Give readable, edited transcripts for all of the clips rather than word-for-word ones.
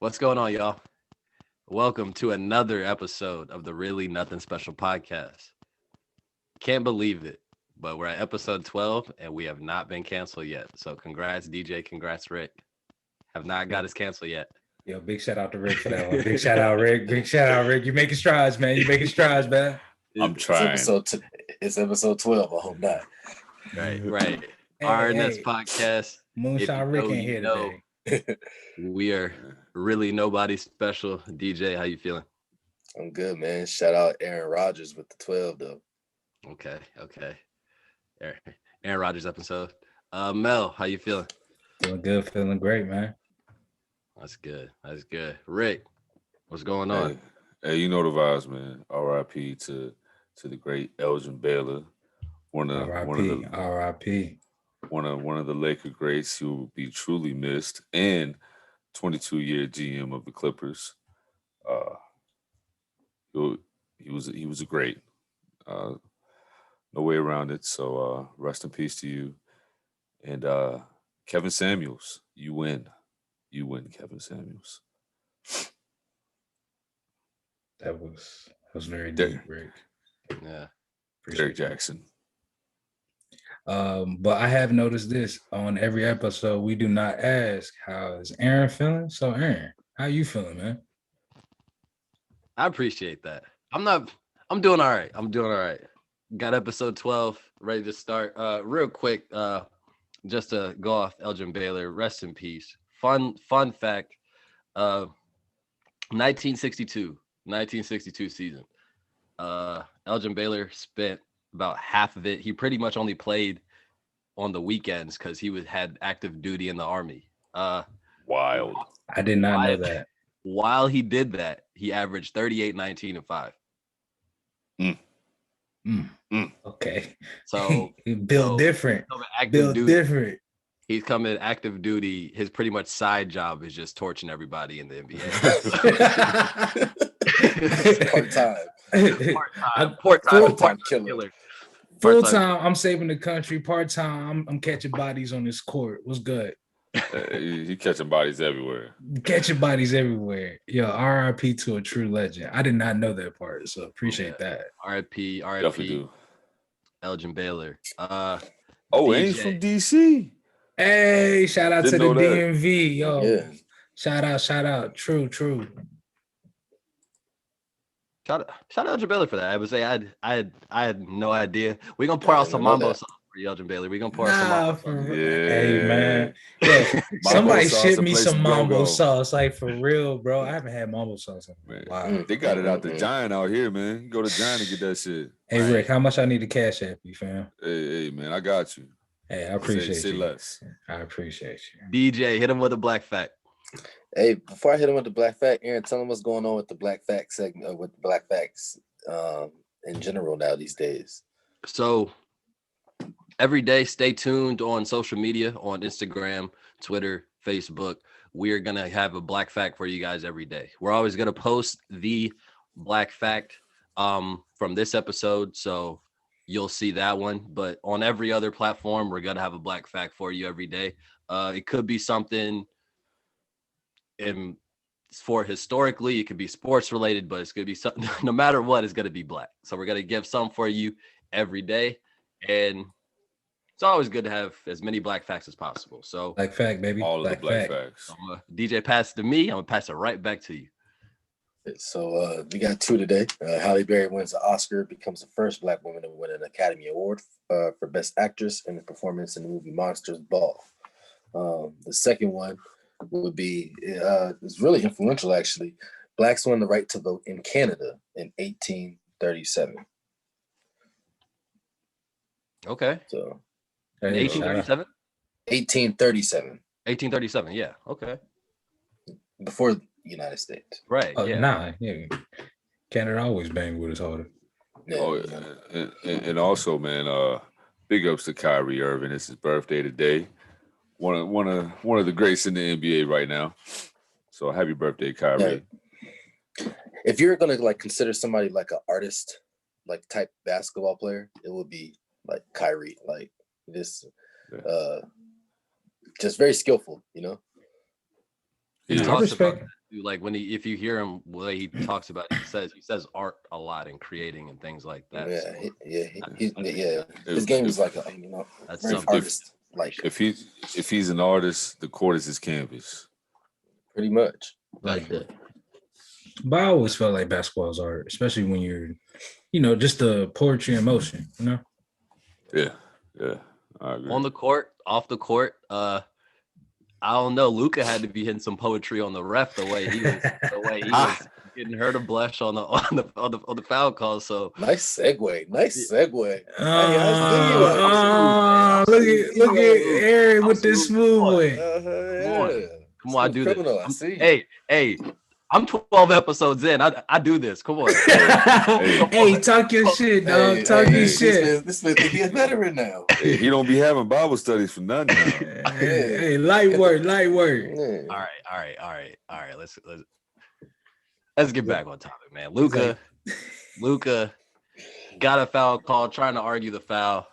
What's going on, y'all? Welcome to another episode of the Really Nothing Special podcast. Can't believe it, but we're at episode 12 and we have not been canceled yet. So congrats, DJ. Congrats, Rick. Have not got us canceled yet. Yo, big shout out to Rick for that one. Big shout out, Rick. Big shout out, Rick. You're making strides, man. You're making strides, man. I'm trying. It's episode 12. I hope not. Right. Our next podcast. Moonshine Rick ain't here today. We are really nobody special. DJ, how you feeling? I'm good, man. Shout out Aaron Rodgers with the 12, though. Okay. Aaron Rodgers episode. Mel, how you feeling? Feeling good, feeling great, man. That's good. Rick, what's going on? Hey, you know the vibes, man. R.I.P. to the great Elgin Baylor, one of the Laker greats who will be truly missed, and 22-year GM of the Clippers. He was a great. No way around it. So rest in peace to you. And Kevin Samuels, you win. You win, Kevin Samuels. That was very deep, Rick. Yeah. Derek Jackson. But I have noticed this on every episode. We do not ask how is Aaron feeling. So Aaron, how you feeling, man? I appreciate that. I'm doing all right. Got episode 12 ready to start. Real quick, just to go off Elgin Baylor, rest in peace. Fun fact, 1962 season. Elgin Baylor spent about half of it. He pretty much only played on the weekends because he had active duty in the Army. Wild. I did not know that. While he did that, he averaged 38, 19, and 5. Okay. So Build different. He's coming active duty. His pretty much side job is just torching everybody in the NBA. Part-time killer. Full time, I'm saving the country. Part time, I'm catching bodies on this court. What's good? He catching bodies everywhere. Catching bodies everywhere. Yo, RIP to a true legend. I did not know that part, so appreciate that. RIP, Elgin Baylor. And he's from DC. Hey, shout out to the DMV, yo. Yeah. Shout out. True. Shout out Elgin Baylor for that. I would say I had no idea. We're gonna pour out some mambo sauce for you, Elgin Baylor. We're gonna pour out some mambo sauce. Hey man. Yeah. Somebody ship me some mambo sauce. Like for real, bro. I haven't had mambo sauce. Wow. They got it out the Giant out here, man. You go to Giant and get that shit. Hey Rick, how much I need to cash app you, fam? Hey man, I got you. Hey, I appreciate say you. less. I appreciate you. DJ, hit him with a black fact. Hey, before I hit him with the black fact, Aaron, tell him what's going on with the black fact segment, with the black facts in general now these days. So every day, stay tuned on social media, on Instagram, Twitter, Facebook. We are going to have a black fact for you guys every day. We're always going to post the black fact from this episode. So you'll see that one. But on every other platform, we're going to have a black fact for you every day. It could be something for historically, it could be sports related, but it's going to be something, no matter what, it's going to be black. So we're going to give some for you every day. And it's always good to have as many black facts as possible. So black fact, baby. All of the black facts. DJ pass it to me. I'm going to pass it right back to you. So we got two today. Halle Berry wins the Oscar, becomes the first Black woman to win an Academy Award for Best Actress in a performance in the movie Monsters Ball. The second one would be, it's really influential actually. Blacks won the right to vote in Canada in 1837. Okay. So 1837? 1837. 1837, yeah. Okay. Before the United States. Right. Yeah. Canada always bang with us harder. Yeah. And also, man, big ups to Kyrie Irving. It's his birthday today. One of the greats in the NBA right now. So happy birthday, Kyrie. Yeah. If you're gonna consider somebody like an artist, like type basketball player, it would be like Kyrie. Like this, just very skillful, you know. He talks about Like when if you hear him, the way he talks about it, he says art a lot and creating and things like that. His game is like that's very something. artist like. If he's an artist, the court is his canvas. Pretty much like that. But I always felt like basketball is art, especially when you're, just the poetry in motion, Yeah. I agree. On the court, off the court, I don't know. Luka had to be hitting some poetry on the ref the way he was getting her to blush on the foul call. So nice segue. Look at Aaron with this smooth way. Come on, I do this. Hey, I'm 12 episodes in. I do this. Come on. Hey, talk your shit, dog. Talk your shit. This man think he a veteran now. Hey, he don't be having Bible studies for nothing now. Hey, light work. Yeah. All right. Let's get back on topic, man. Luka got a foul call, trying to argue the foul.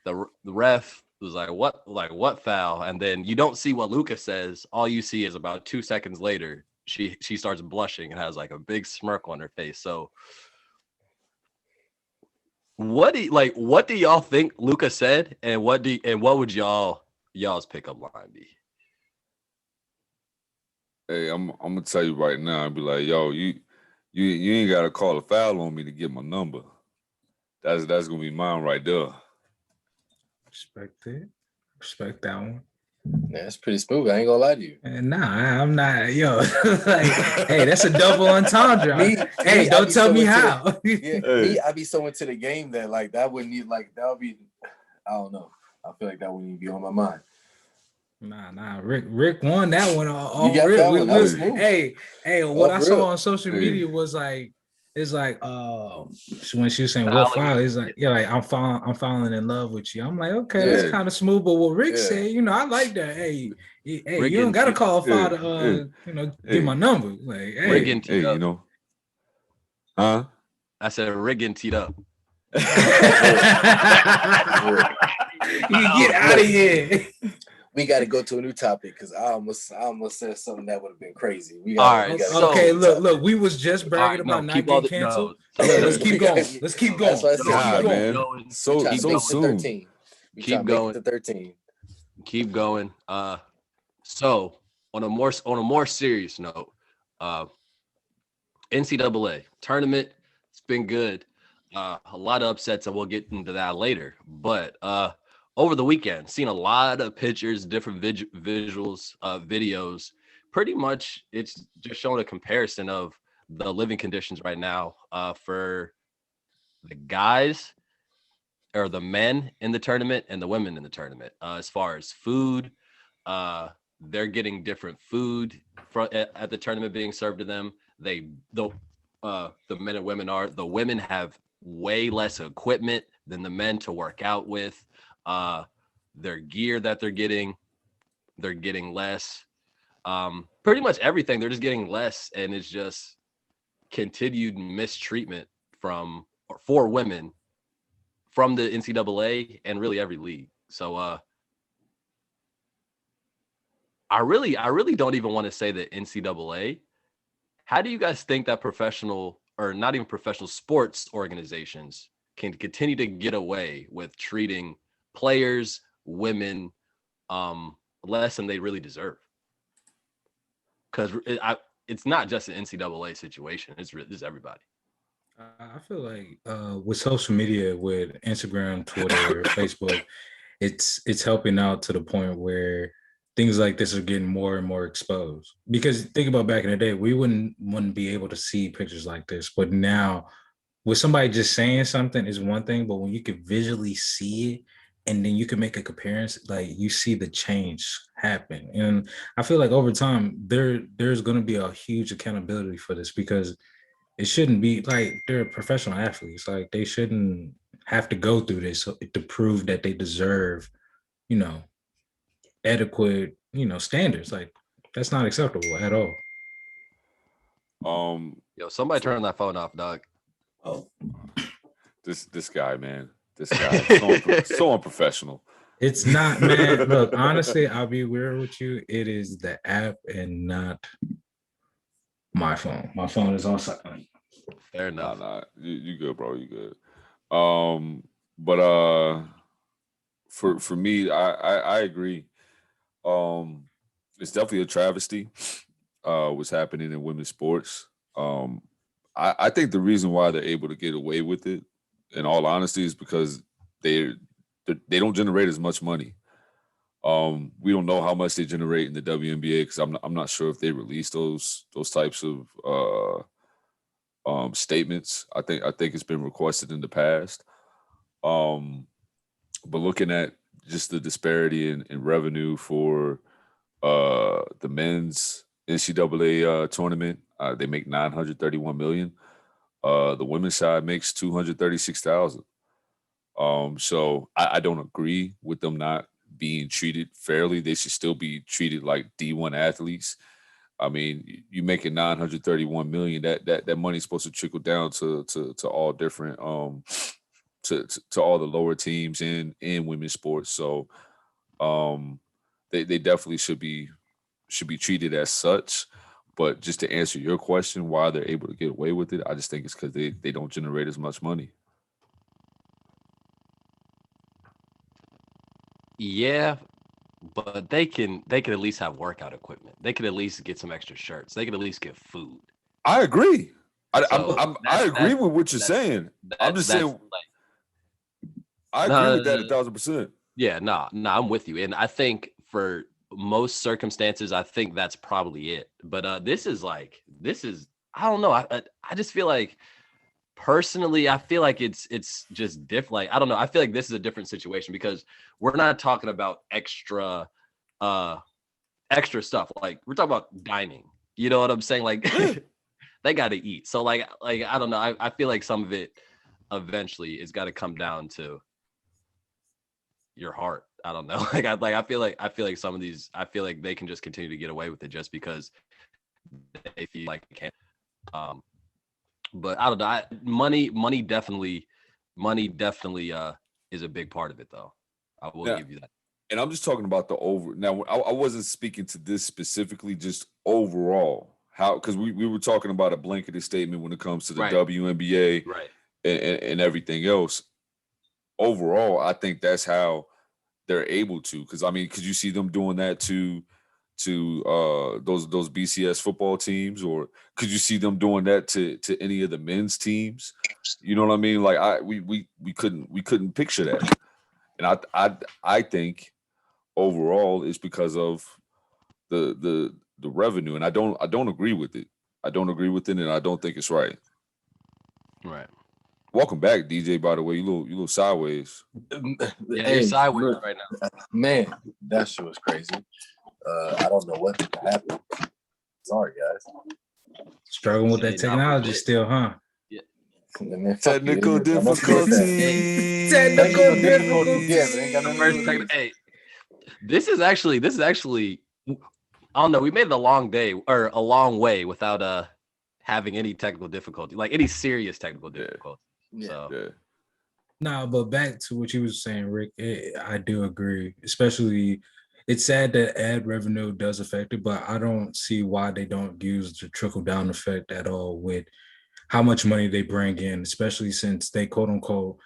The ref was like, what foul? And then you don't see what Luka says. All you see is about 2 seconds later, she starts blushing and has like a big smirk on her face. So what do y'all think Luka said, and what would y'all's pickup line be? Hey, I'm gonna tell you right now. I'd be like, yo, you ain't gotta call a foul on me to get my number. That's gonna be mine right there. Respect that one. Yeah, that's pretty smooth. I ain't gonna lie to you. Nah, I'm not. Yo, like, hey, that's a double entendre. Don't tell me how. I'd be so into the game that like that wouldn't need that would be. I don't know. I feel like that wouldn't even be on my mind. Nah. Rick won that one. You got that one. That was smooth. Hey, what I saw on social media was like. It's like when she was saying what foul, it's like I'm falling in love with you. I'm like, okay, that's kind of smooth. But what Rick said, I like that. Hey, Rick, you don't gotta call a foul to get my number. Like, hey, Rick and teed up. Huh? I said Rick and teed up. You get out of here. We got to go to a new topic because I almost said something that would have been crazy. Look. We was just bragging about not getting canceled. Let's keep going. Let's keep going. So soon. Keep going. To 13. Keep going. So on a more serious note, NCAA tournament, it's been good. A lot of upsets, and we'll get into that later. But over the weekend, seen a lot of pictures, different visuals, videos. Pretty much, it's just showing a comparison of the living conditions right now for the guys or the men in the tournament and the women in the tournament. As far as food, they're getting different food at the tournament being served to them. The men and women are. The women have way less equipment than the men to work out with. Their gear that they're getting less. Pretty much everything, they're just getting less, and it's just continued mistreatment for women from the NCAA and really every league. So I really don't even want to say the NCAA. How do you guys think that professional, or not even professional, sports organizations can continue to get away with treating players, women, less than they really deserve? Because it's not just an NCAA situation; it's everybody. I feel like with social media, with Instagram, Twitter, Facebook, it's helping out to the point where things like this are getting more and more exposed. Because think about back in the day, we wouldn't be able to see pictures like this, but now with somebody just saying something is one thing, but when you could visually see it, and then you can make a comparison, like you see the change happen. And I feel like over time, there's going to be a huge accountability for this, because it shouldn't be like they're professional athletes. Like they shouldn't have to go through this to prove that they deserve, adequate, standards. Like that's not acceptable at all. Yo, somebody turn that phone off, dog. Oh, this guy, man. This guy, so unprofessional. It's not, man. Look, honestly, I'll be weird with you. It is the app and not My phone. My phone is on silent. Fair Nah, enough. you good, bro. You good. But for me, I agree. It's definitely a travesty. What's happening in women's sports. I think the reason why they're able to get away with it, in all honesty, is because they don't generate as much money. We don't know how much they generate in the WNBA because I'm not sure if they release those types of statements. I think it's been requested in the past. But looking at just the disparity in revenue for the men's NCAA tournament, they make $931 million. The women's side makes $236,000. So I don't agree with them not being treated fairly. They should still be treated like D1 athletes. I mean, you making $931 million. That money's supposed to trickle down to all different to all the lower teams in women's sports. So they definitely should be treated as such. But just to answer your question, why they're able to get away with it, I just think it's because they don't generate as much money. Yeah, but they can at least have workout equipment. They could at least get some extra shirts. They could at least get food. I agree. I So agree with what you're saying. I'm just saying. I agree with that 1,000%. Yeah, I'm with you. And I think for most circumstances, I think that's probably it. But this is I don't know. I just feel like personally, I feel like it's just different. Like, I don't know. I feel like this is a different situation because we're not talking about extra stuff. Like, we're talking about dining. You know what I'm saying? Like, they got to eat. So like I don't know. I feel like some of it eventually is got to come down to your heart. I don't know. I feel like some of these, I feel like they can just continue to get away with it just because they feel like they can. But I don't know. Money definitely is a big part of it, though. I will give you that. And I'm just talking about the over. Now, I wasn't speaking to this specifically, just overall. How? Because we were talking about a blanketed statement when it comes to the WNBA, right, and everything else. Overall, I think that's how they're able to. Because I mean, could you see them doing that to those BCS football teams, or could you see them doing that to any of the men's teams? You know what I mean? Like we couldn't picture that, and I think overall it's because of the revenue, and I don't agree with it. I don't agree with it, and I don't think it's right. Right. Welcome back, DJ. By the way, you little sideways. Yeah, you're sideways right now. Man, that shit was crazy. I don't know what happened. Sorry, guys. Struggling with that technology still, huh? Yeah. Man, Technical difficulties. Technical difficulties. Hey, this is actually I don't know. We made it a long day or a long way without having any technical difficulty, like any serious technical difficulty. Yeah. So. Yeah. No, but back to what you were saying, Rick, I do agree. Especially, it's sad that ad revenue does affect it, but I don't see why they don't use the trickle-down effect at all with how much money they bring in, especially since they, quote unquote,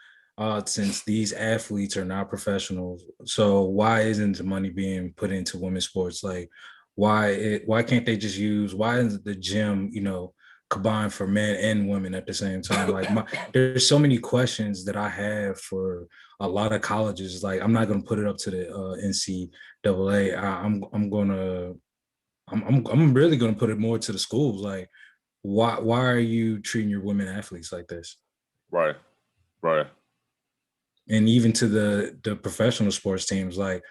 since these athletes are not professionals. So why isn't the money being put into women's sports? Like, why can't they just use, why isn't the gym, combined for men and women at the same time? Like, there's so many questions that I have for a lot of colleges. Like, I'm not going to put it up to the NCAA. I'm really going to put it more to the schools. Like, why are you treating your women athletes like this? Right. And even to the professional sports teams, like,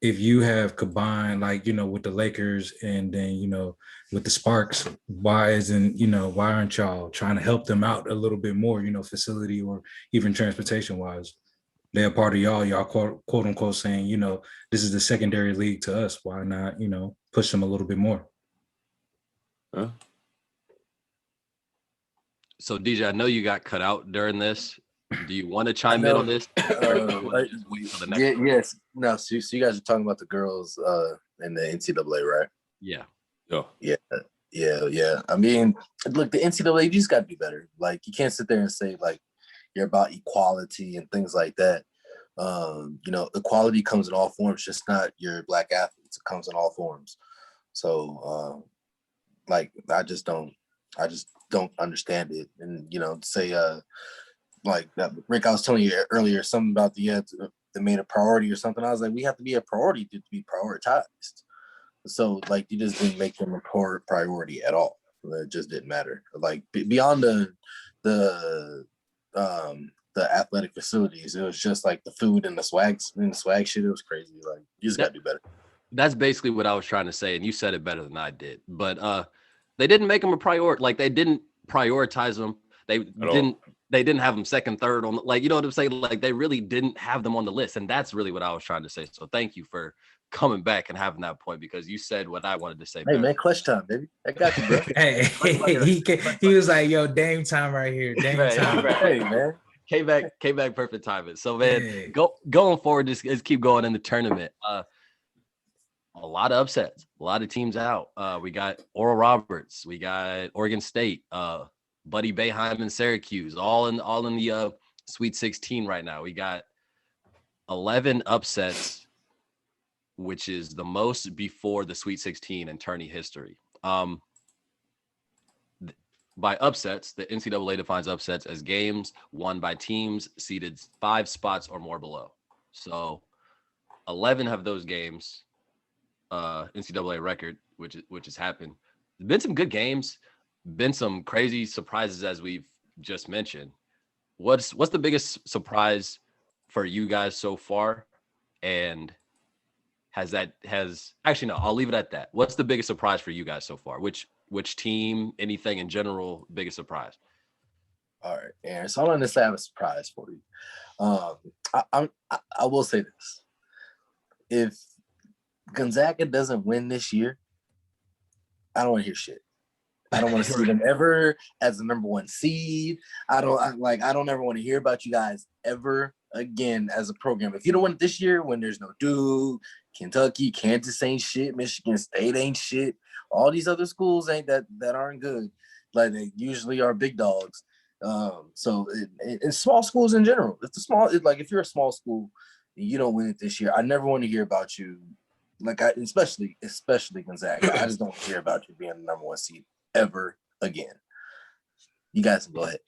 if you have combined, like, with the Lakers and then, with the Sparks, why aren't y'all trying to help them out a little bit more, facility or even transportation wise? They're a part of y'all quote unquote saying, this is the secondary league to us. Why not, push them a little bit more? Huh? So DJ, I know you got cut out during this. Do you want to chime in on this? Or do you want to just wait till the next one? Yes. No, so you guys are talking about the girls in the NCAA, right? Yeah. Yeah. Yeah. I mean, look, the NCAA, you just got to be better. Like, you can't sit there and say, like, you're about equality and things like that. Equality comes in all forms, just not your black athletes. It comes in all forms. So, I just don't understand it. And, say, like that, Rick, I was telling you earlier something about the made a priority or something. I was like, we have to be a priority to be prioritized. So, like, you just didn't make them a priority at all. It just didn't matter. Like, beyond the athletic facilities, it was just like the food and the swag shit. It was crazy. Like, you just got to do better. That's basically what I was trying to say, and you said it better than I did. But they didn't make them a priority. Like, they didn't prioritize them. They didn't have them second, third on. Like, you know what I'm saying? Like, they really didn't have them on the list, and that's really what I was trying to say. So thank you for coming back and having that point, because you said what I wanted to say. Hey, man, clutch time, baby. I got you, bro. Hey, he was like, yo, Dame time right here. Dame time. Hey, man. Came back perfect timing. So, man, going forward, just keep going in the tournament. A lot of upsets, a lot of teams out. We got Oral Roberts, we got Oregon State, Buddy Boeheim and Syracuse, all in the Sweet 16 right now. We got 11 upsets, which is the most before the Sweet 16 in tourney history. By upsets, the NCAA defines upsets as games won by teams seeded 5 spots or more below. So 11 of those games, NCAA record, which has happened. There's been some good games, been some crazy surprises, as we've just mentioned. What's the biggest surprise for you guys so far? And actually, no, I'll leave it at that. What's the biggest surprise for you guys so far? Which team, anything in general, biggest surprise? All right, Aaron. So I'm going to have a surprise for you. I will say this. If Gonzaga doesn't win this year, I don't want to hear shit. I don't want to see them ever as the number 1 seed. I don't ever want to hear about you guys ever again as a program. If you don't win it this year, when there's no Duke, Kentucky, Kansas ain't shit, Michigan State ain't shit, all these other schools ain't that aren't good. Like, they usually are big dogs. So in small schools in general, if you're a small school and you don't win it this year, I never want to hear about you. Like, especially Gonzaga. I just don't hear about you being the number 1 seed ever again. You guys can go ahead.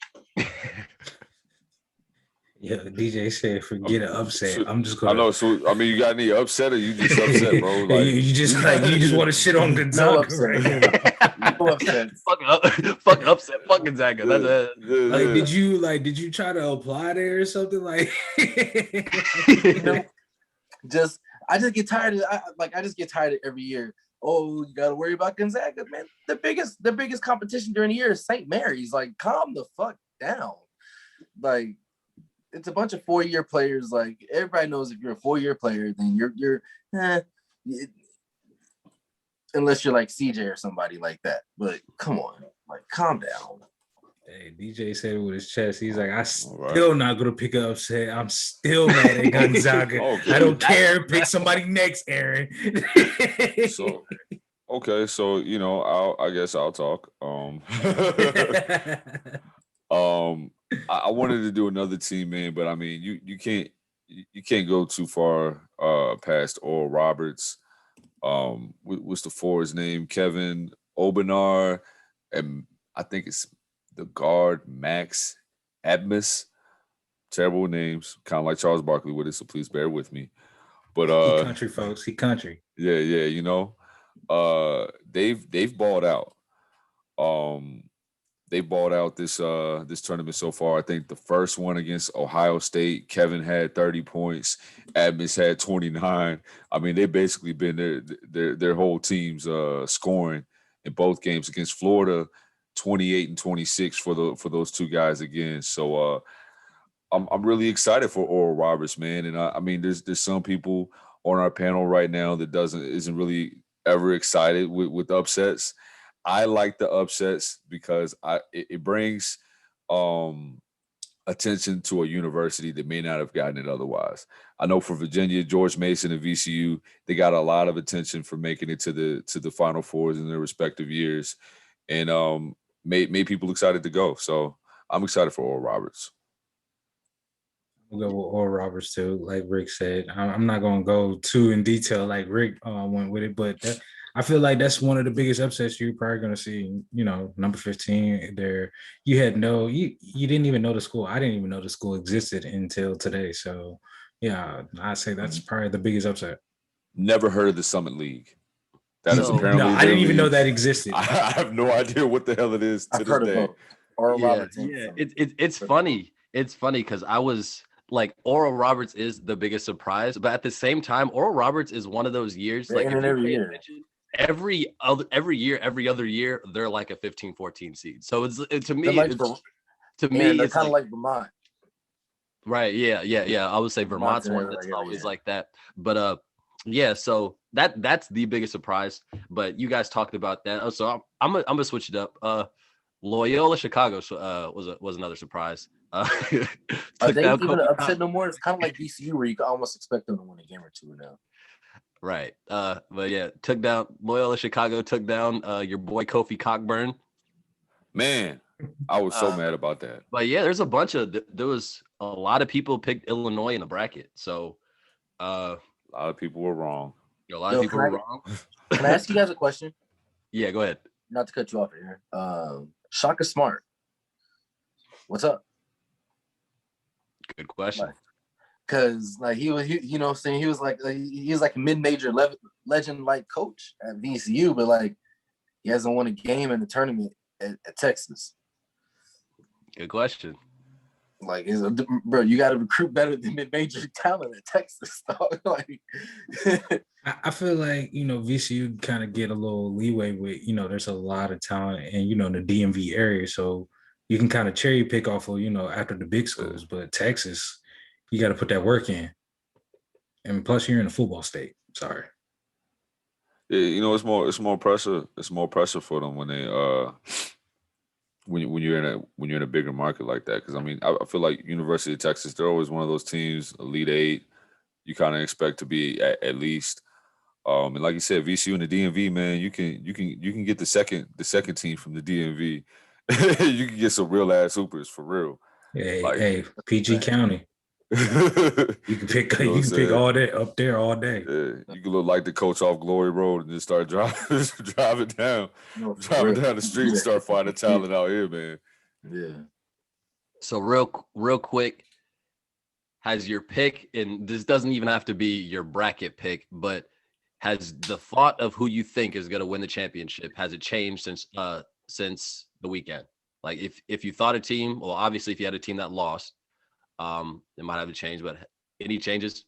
Yeah, DJ said, forget an upset. I'm just gonna. I know. So, I mean, you got any upset, or you just upset, bro? Like, you just want to shit on Gonzaga, right? No upset. Fuck upset. Fuck Gonzaga. That's it. Did you try to apply there or something? Like, I just get tired of every year. Oh, you got to worry about Gonzaga, man. The biggest competition during the year is St. Mary's. Like, calm the fuck down. Like, it's a bunch of 4-year players. Like, everybody knows if you're a 4-year player, then you're unless you're like CJ or somebody like that. But come on, like, calm down. Hey, DJ said it with his chest. He's like, still not gonna pick an upset. I'm still mad at Gonzaga. Okay. I don't care. Pick somebody next, Aaron. So I guess I'll talk. I wanted to do another team, man, but I mean, you can't go too far past Oral Roberts. What's the forward's name? Kevin Obenar, and I think it's the guard Max Abmas. Terrible names, kind of like Charles Barkley with it, so please bear with me. But he country, folks. He country. Yeah. They've balled out. They balled out this tournament so far. I think the first one against Ohio State, Kevin had 30 points, Admis had 29. I mean, they basically been their whole team's scoring in both games. Against Florida, 28 and 26 for those two guys again. So I'm really excited for Oral Roberts, man. And I mean, there's some people on our panel right now that isn't really ever excited with upsets. I like the upsets because it brings attention to a university that may not have gotten it otherwise. I know for Virginia, George Mason and VCU, they got a lot of attention for making it to the Final Fours in their respective years, and made people excited to go. So I'm excited for Oral Roberts. We'll go with Oral Roberts too, like Rick said. I'm not gonna go too in detail like Rick went with it, but I feel like that's one of the biggest upsets you're probably gonna see. You know, number 15 there. You didn't even know the school. I didn't even know the school existed until today. So yeah, I say that's probably the biggest upset. Never heard of the Summit League. That is apparently. No, I didn't even know that existed. I have no idea what the hell it is to this day. Oral Roberts. Yeah, it's funny. It's funny because I was like, Oral Roberts is the biggest surprise, but at the same time, Oral Roberts is one of those years. Like every year, every other year, they're like a 15-14 seed. So to me, it's kind of like Vermont. Right. Yeah. I would say Vermont's one that's always like that. But yeah, so that's the biggest surprise. But you guys talked about that. So I'm gonna switch it up. Loyola Chicago was another surprise. Are they even upset no more? It's kind of like VCU where you can almost expect them to win a game or two now. Right. But yeah, Loyola Chicago took down your boy Kofi Cockburn. Man, I was so mad about that. But yeah, there was a lot of people picked Illinois in the bracket. So a lot of people were wrong. A lot of people were wrong. Can I ask you guys a question? Yeah, go ahead. Not to cut you off here. Shaka Smart. What's up? Good question. Because like he was like a mid-major legend like coach at VCU, but like he hasn't won a game in the tournament at Texas. Good question. Like, bro, you got to recruit better than mid-major talent at Texas, dog. Like, I feel like, VCU kind of get a little leeway with, there's a lot of talent and, in the DMV area. So you can kind of cherry pick off of, after the big schools. But Texas, you got to put that work in. And plus, you're in a football state. Sorry. Yeah, it's more pressure. It's more pressure for them when they when you're in a bigger market like that. Because I feel like University of Texas, they're always one of those teams, Elite Eight. You kind of expect to be at least. And like you said, VCU and the DMV, man, you can get the second team from the DMV. You can get some real ass hoopers for real. Hey, PG County. You can pick all that up there all day. Yeah, you can look like the coach off Glory Road and just start driving down the street and start finding talent out here, man. Yeah. So real quick, has your pick, and this doesn't even have to be your bracket pick, but has the thought of who you think is going to win the championship, has it changed since the weekend? Like if you thought a team, well, obviously if you had a team that lost, it might have to change, but any changes?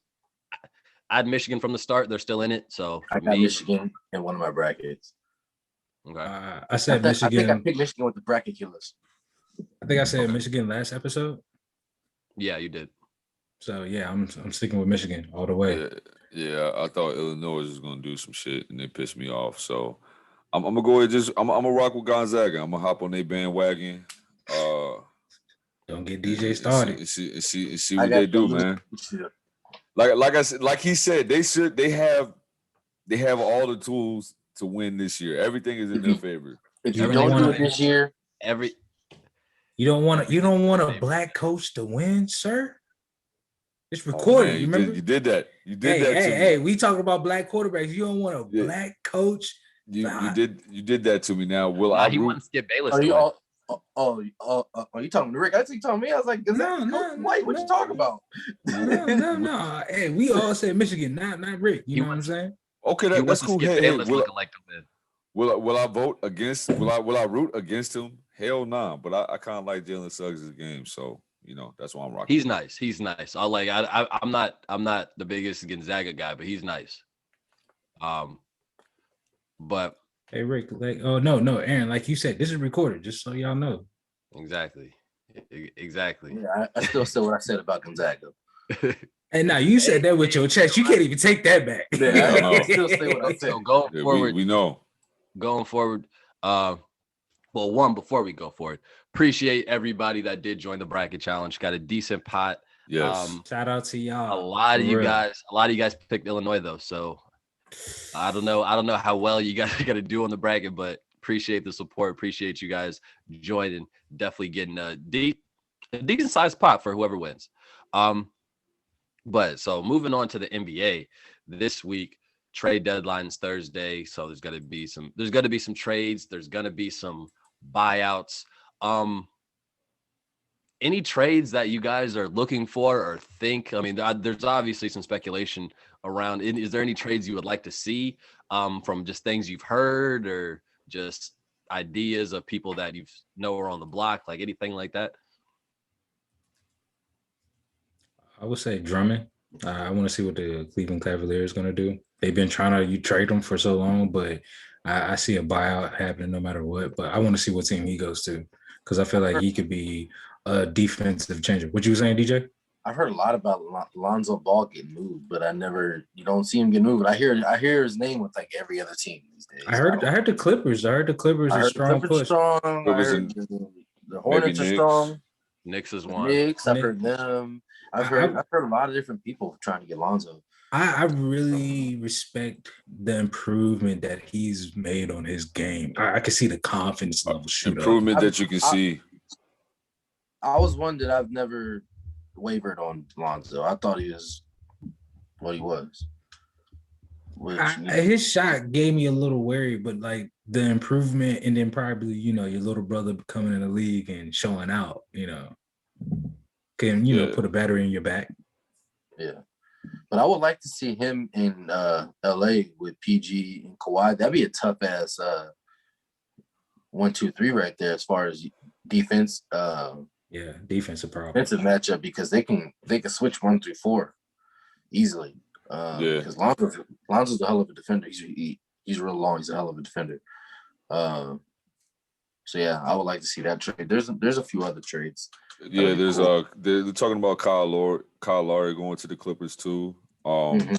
I had Michigan from the start. They're still in it. So I got Michigan in one of my brackets. Okay. I said Michigan. I think I picked Michigan with the bracket killers. I think I said Michigan last episode. Yeah, you did. So yeah, I'm sticking with Michigan all the way. Yeah, I thought Illinois was gonna do some shit and they pissed me off. So I'm gonna go ahead. I'm gonna rock with Gonzaga. I'm gonna hop on their bandwagon. Don't get DJ started. And see what they do, man. Like I said, like he said, they have all the tools to win this year. Everything is in their favor. If you don't do it this year, you don't want a black coach to win, sir. It's recorded. Man, you remember? You did that. Hey, we talking about black quarterbacks. You don't want a black coach. You did that to me. Now, he wants Skip Bayless. Are you talking to Rick? I think you talking to me. I was like, no. What you talking about? No. Hey, we all said Michigan, not Rick. You know what I'm saying? Okay, that's cool. Hey, will I vote against? Will I root against him? Hell no. But I kind of like Jalen Suggs' game, so that's why I'm rocking. He's nice. I'm not the biggest Gonzaga guy, but he's nice. But hey Rick, no, Aaron, like you said, this is recorded, just so y'all know. Exactly. Yeah, I still said what I said about Gonzaga. And now you said that with your chest. You can't even take that back. Yeah, I still say what I said. So going forward, we know. Going forward, well, Well, one, before we go forward, appreciate everybody that did join the bracket challenge. Got a decent pot. Yes. Shout out to y'all. A lot of for you real. guys picked Illinois though. So I don't know how well you guys are gonna do on the bracket, but appreciate the support. Appreciate you guys joining. Definitely getting a decent sized pot for whoever wins. But so moving on to the NBA this week, trade deadline's Thursday. So there's gonna be some trades, there's gonna be some buyouts. Any trades that you guys are looking for or think? I mean, there's obviously some speculation around. Is there any trades you would like to see from just things you've heard or just ideas of people that you know are on the block, like anything like that? I would say Drummond. I want to see what the Cleveland Cavaliers going to do. They've been trying to trade him for so long, but I see a buyout happening no matter what. But I want to see what team he goes to because I feel like he could be a defensive changer. What you were saying, DJ? I've heard a lot about Lonzo Ball getting moved, but you don't see him get moved. I hear his name with like every other team these days. I heard the Clippers. I heard the Clippers are strong push. I heard the Hornets are strong. Knicks is one. I've heard them. I've heard a lot of different people trying to get Lonzo. I really respect the improvement that he's made on his game. I can see the confidence level shoot improvement that you can see. I was one that I've never wavered on Lonzo. I thought he was what he was. His shot gave me a little worry, but like the improvement and then probably, your little brother coming in the league and showing out, can, put a battery in your back. Yeah. But I would like to see him in LA with PG and Kawhi. That'd be a tough ass 1, 2, 3 right there as far as defense. Defensive problem. Defensive matchup because they can switch 1 through 4 easily. Because Lonzo's a hell of a defender. He's real long. He's a hell of a defender. So yeah, I would like to see that trade. There's a few other trades. Yeah, there's cool. They're talking about Kyle Lowry going to the Clippers too. You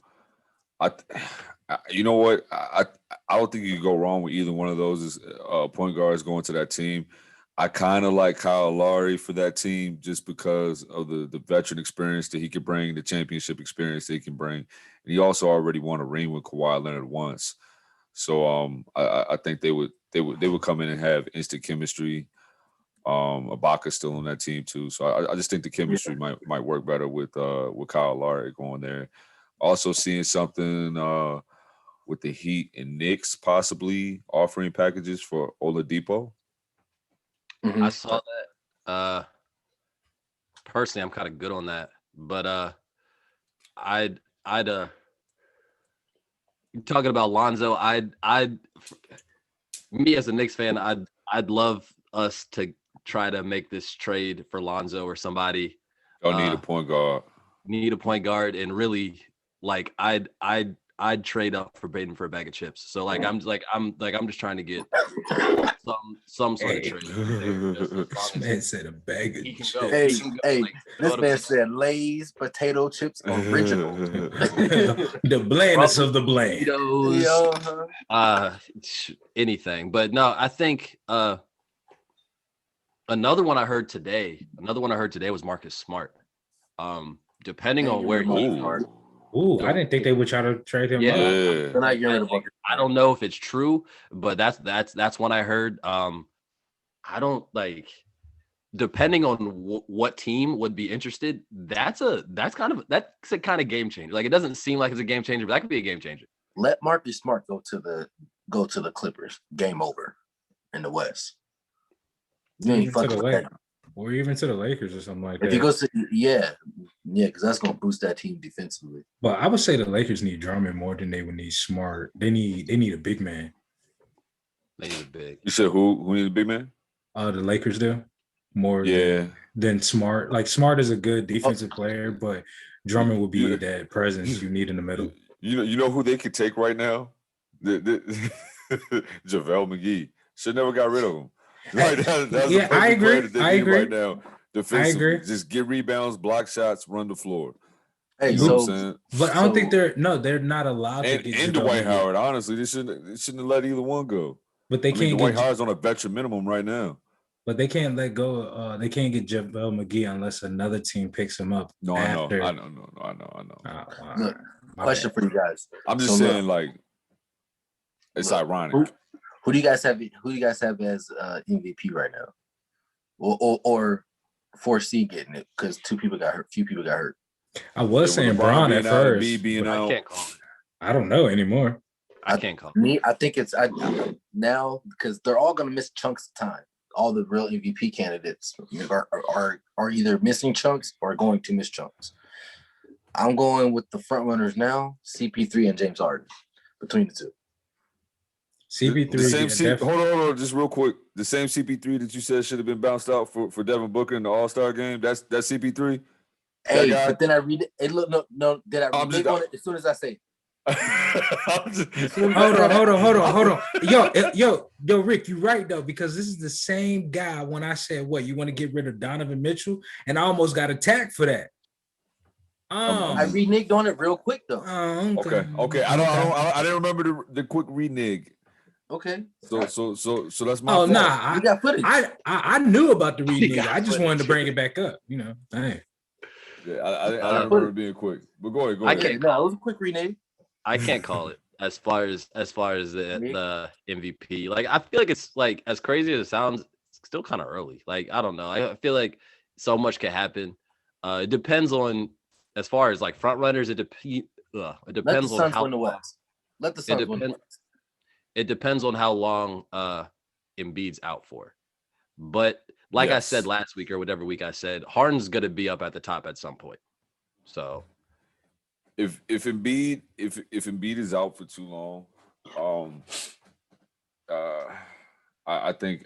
know what? I don't think you can go wrong with either one of those as point guards going to that team. I kind of like Kyle Lowry for that team just because of the veteran experience that he could bring, the championship experience that he can bring. And he also already won a ring with Kawhi Leonard once. So I think they would come in and have instant chemistry. Ibaka's still on that team too. So I just think the chemistry might work better with Kyle Lowry going there. Also seeing something with the Heat and Knicks possibly offering packages for Oladipo. Mm-hmm. I saw that. Personally, I'm kind of good on that, but I'd talking about Lonzo. Me as a Knicks fan, I'd love us to try to make this trade for Lonzo or somebody. Need a point guard. Need a point guard, and really, like I'd trade up for Baden for a bag of chips. So like I'm just trying to get some sort of trade. This man said a bag of chips. This man said Lay's potato chips original. The blandest of the bland. Anything. But no, I think another one I heard today was Marcus Smart. Depending on where he I didn't think they would try to trade him. I don't know if it's true, but that's one I heard. I don't like. Depending on what team would be interested, that's a kind of game changer. Like it doesn't seem like it's a game changer, but that could be a game changer. Let Marcus Smart go to the Clippers. Game over in the West. Or even to the Lakers or something like that. If he goes to because that's gonna boost that team defensively. But I would say the Lakers need Drummond more than they would need Smart. They need a big man. They need a big. You said who needs a big man? The Lakers do more than Smart. Like Smart is a good defensive player, but Drummond would be that presence you need in the middle. You know who they could take right now? JaVale McGee. Should never got rid of him. Right, I agree. Right now, defensively, just get rebounds, block shots, run the floor. Hey, you know what I'm saying? But I don't think they're not allowed to get Dwight Howard. Honestly, they shouldn't have let either one go. But they can't Dwight get. Howard's on a veteran minimum right now. But they can't let go. They can't get JaVale McGee unless another team picks him up. No, after. I know. Look, question for you guys. I'm just saying, like, it's ironic. Who do you guys have? Who do you guys have as MVP right now, or 4C getting it? Because few people got hurt. I was saying Braun at first. Being out. I can't call it. I don't know anymore. I can't call it. I think it's now because they're all going to miss chunks of time. All the real MVP candidates are either missing chunks or going to miss chunks. I'm going with the front runners now, CP3 and James Harden, between the two. CP3. Hold on, just real quick. The same CP3 that you said should have been bounced out for Devin Booker in the All-Star game. That's CP3. Hey, but then I read it. No. Did I read on it as soon as I say it? Hold on. Yo, Rick, you're right though, because this is the same guy when I said, what, you want to get rid of Donovan Mitchell? And I almost got attacked for that. I reneged on it real quick though. Okay. I didn't remember the quick renege. Okay. So that's my fault. Nah. You got footage. I knew about the renege. I just wanted to bring it back up, Hey. Yeah, I remember being quick. But go ahead. It was a quick renege. I can't call it as far as the MVP. Like, I feel like it's like, as crazy as it sounds, it's still kind of early. Like, I don't know. I feel like so much can happen. It depends on, as far as like front runners. It depends on how. Let the Suns win the West. It depends on how long Embiid's out for. But like I said last week or whatever week I said, Harden's going to be up at the top at some point. So. If Embiid is out for too long, I think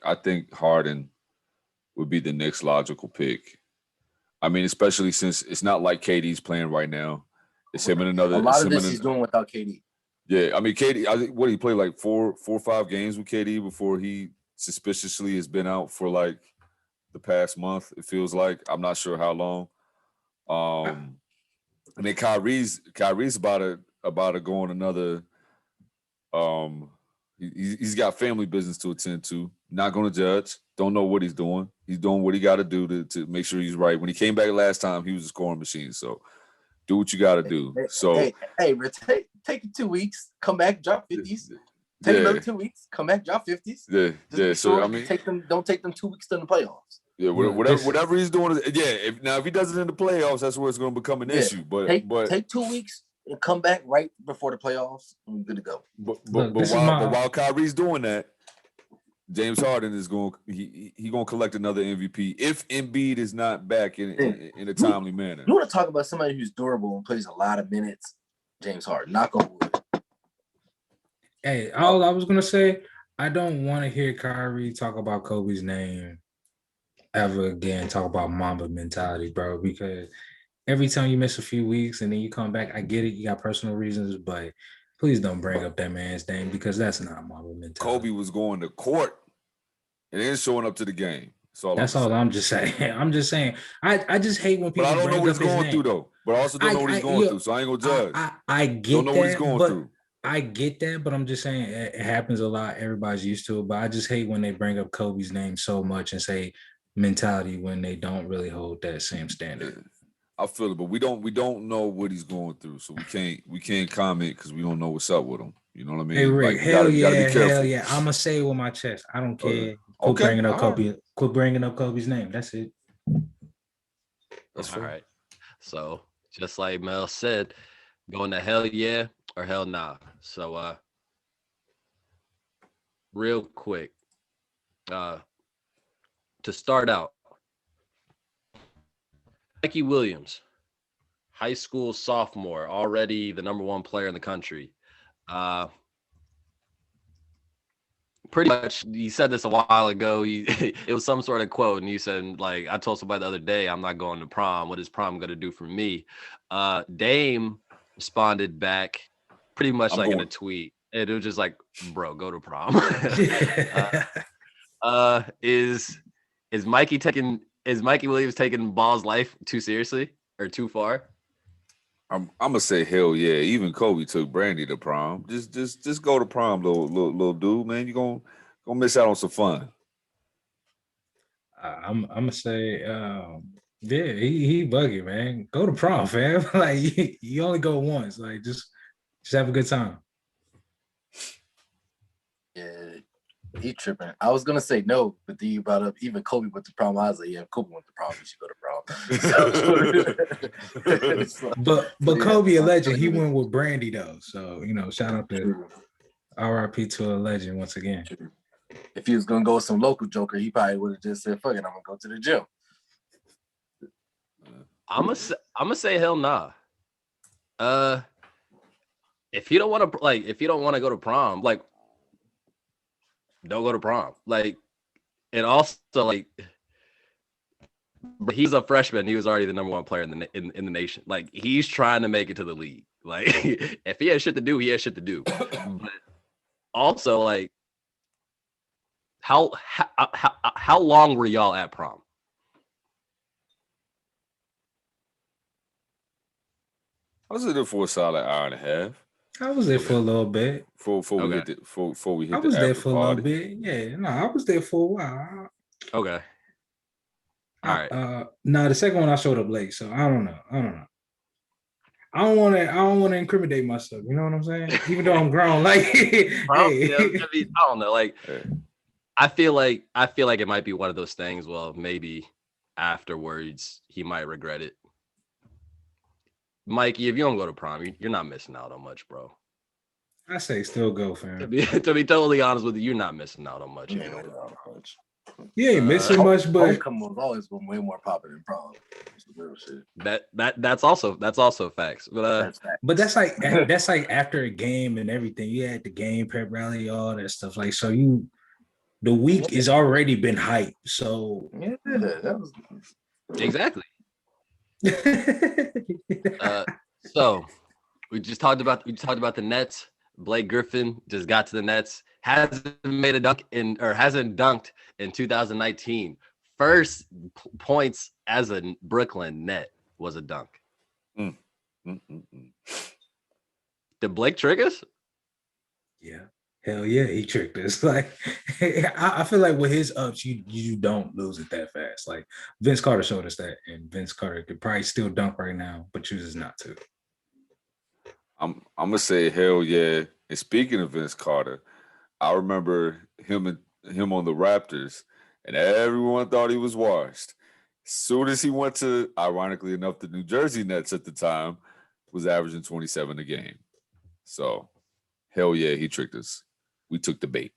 Harden would be the next logical pick. I mean, especially since it's not like KD's playing right now. It's him and another. A lot of this he's doing without KD. Yeah, I mean, KD. I think he played like four or 5 games with KD before he suspiciously has been out for like the past month. It feels like, I'm not sure how long. And then Kyrie's about to go on another. He's got family business to attend to. Not going to judge. Don't know what he's doing. He's doing what he got to do to make sure he's right. When he came back last time, he was a scoring machine. So do what you got to do. Take 2 weeks, come back, drop 50s. Take another 2 weeks, come back, drop 50s. Yeah. So I mean, don't take them 2 weeks to the playoffs. Yeah, whatever he's doing. If he does it in the playoffs, that's where it's going to become an issue. But take 2 weeks and come back right before the playoffs, and we're good to go. But while Kyrie's doing that, James Harden is going to collect another MVP if Embiid is not back in a timely manner. You want to talk about somebody who's durable and plays a lot of minutes? James Harden, knock on wood. Hey, all I was going to say, I don't want to hear Kyrie talk about Kobe's name ever again, talk about Mamba mentality, bro, because every time you miss a few weeks and then you come back, I get it, you got personal reasons, but please don't bring up that man's name because that's not Mamba mentality. Kobe was going to court and then showing up to the game. That's all I'm just saying. I'm just saying. I just hate when people. But I don't know what he's going through though. But I also don't know what he's going through, so I ain't gonna judge. I get don't know what he's going through. I get that, but I'm just saying it happens a lot. Everybody's used to it, but I just hate when they bring up Kobe's name so much and say mentality when they don't really hold that same standard. I feel it, but we don't know what he's going through, so we can't comment because we don't know what's up with him. You know what I mean? Hey Rick, like, hell yeah. I'm gonna say it with my chest. I don't care. Quit bringing up Kobe. Right. Quit bringing up Kobe's name. That's it. That's all right. So just like Mel said, going to hell yeah or hell nah. So real quick, to start out, Mikey Williams, high school sophomore, already the #1 player in the country. Pretty much, you said this a while ago. It was some sort of quote, and you said, like, I told somebody the other day, I'm not going to prom. What is prom going to do for me? Dame responded back pretty much in a tweet. And it was just like, bro, go to prom. Is Mikey Williams taking Ball's life too seriously or too far? I'm gonna say hell yeah. Even Kobe took Brandy to prom. Just go to prom, little dude, man. You gonna Gonna miss out on some fun. I'm gonna say, yeah, he bugging, man. Go to prom, fam. Like you only go once. Like just have a good time. Yeah, he tripping. I was gonna say no, but then you brought up even Kobe went to prom. I was like, yeah, if Kobe went to prom, you should go to prom. But Kobe a legend. He went with Brandy though, so shout out to RIP to a legend once again. If he was gonna go with some local joker, he probably would have just said, "Fuck it, I'm gonna go to the gym." I'm gonna say hell nah. If you don't want to go to prom, like, don't go to prom. Like, and also like, he's a freshman. He was already the number one player in the nation. Like, he's trying to make it to the league. Like, if he has shit to do, he has shit to do. But also, like, how long were y'all at prom? I was there for a solid hour and a half. I was there for a little bit. Before we hit I was there for a little bit. Yeah, no, I was there for a while. Okay. All right. No, the second one I showed up late, so I don't know. I don't want to incriminate myself. You know what I'm saying? Even though I'm grown, like, I don't know. Like, I feel like it might be one of those things. Well, maybe afterwards he might regret it. Mikey, if you don't go to prom, you're not missing out on much, bro. I say still go, fam. To be totally honest with you, you're not missing out on much. You ain't missing much, but homecoming was always way more popular than prom. That's also facts. But that's like after a game and everything. You had the game prep rally, all that stuff. Like, so the week is already been hyped. So yeah, that was exactly. So we talked about the Nets. Blake Griffin just got to the Nets. Hasn't dunked in 2019. First points as a Brooklyn Net was a dunk. Did Blake trick us? Yeah. Hell yeah, he tricked us. Like, I feel like with his ups, you don't lose it that fast. Like, Vince Carter showed us that, and Vince Carter could probably still dunk right now, but chooses not to. I'm gonna say hell yeah. And speaking of Vince Carter, I remember him on the Raptors, and everyone thought he was washed. As soon as he went to, ironically enough, the New Jersey Nets at the time, was averaging 27 a game. So, hell yeah, he tricked us. We took the bait.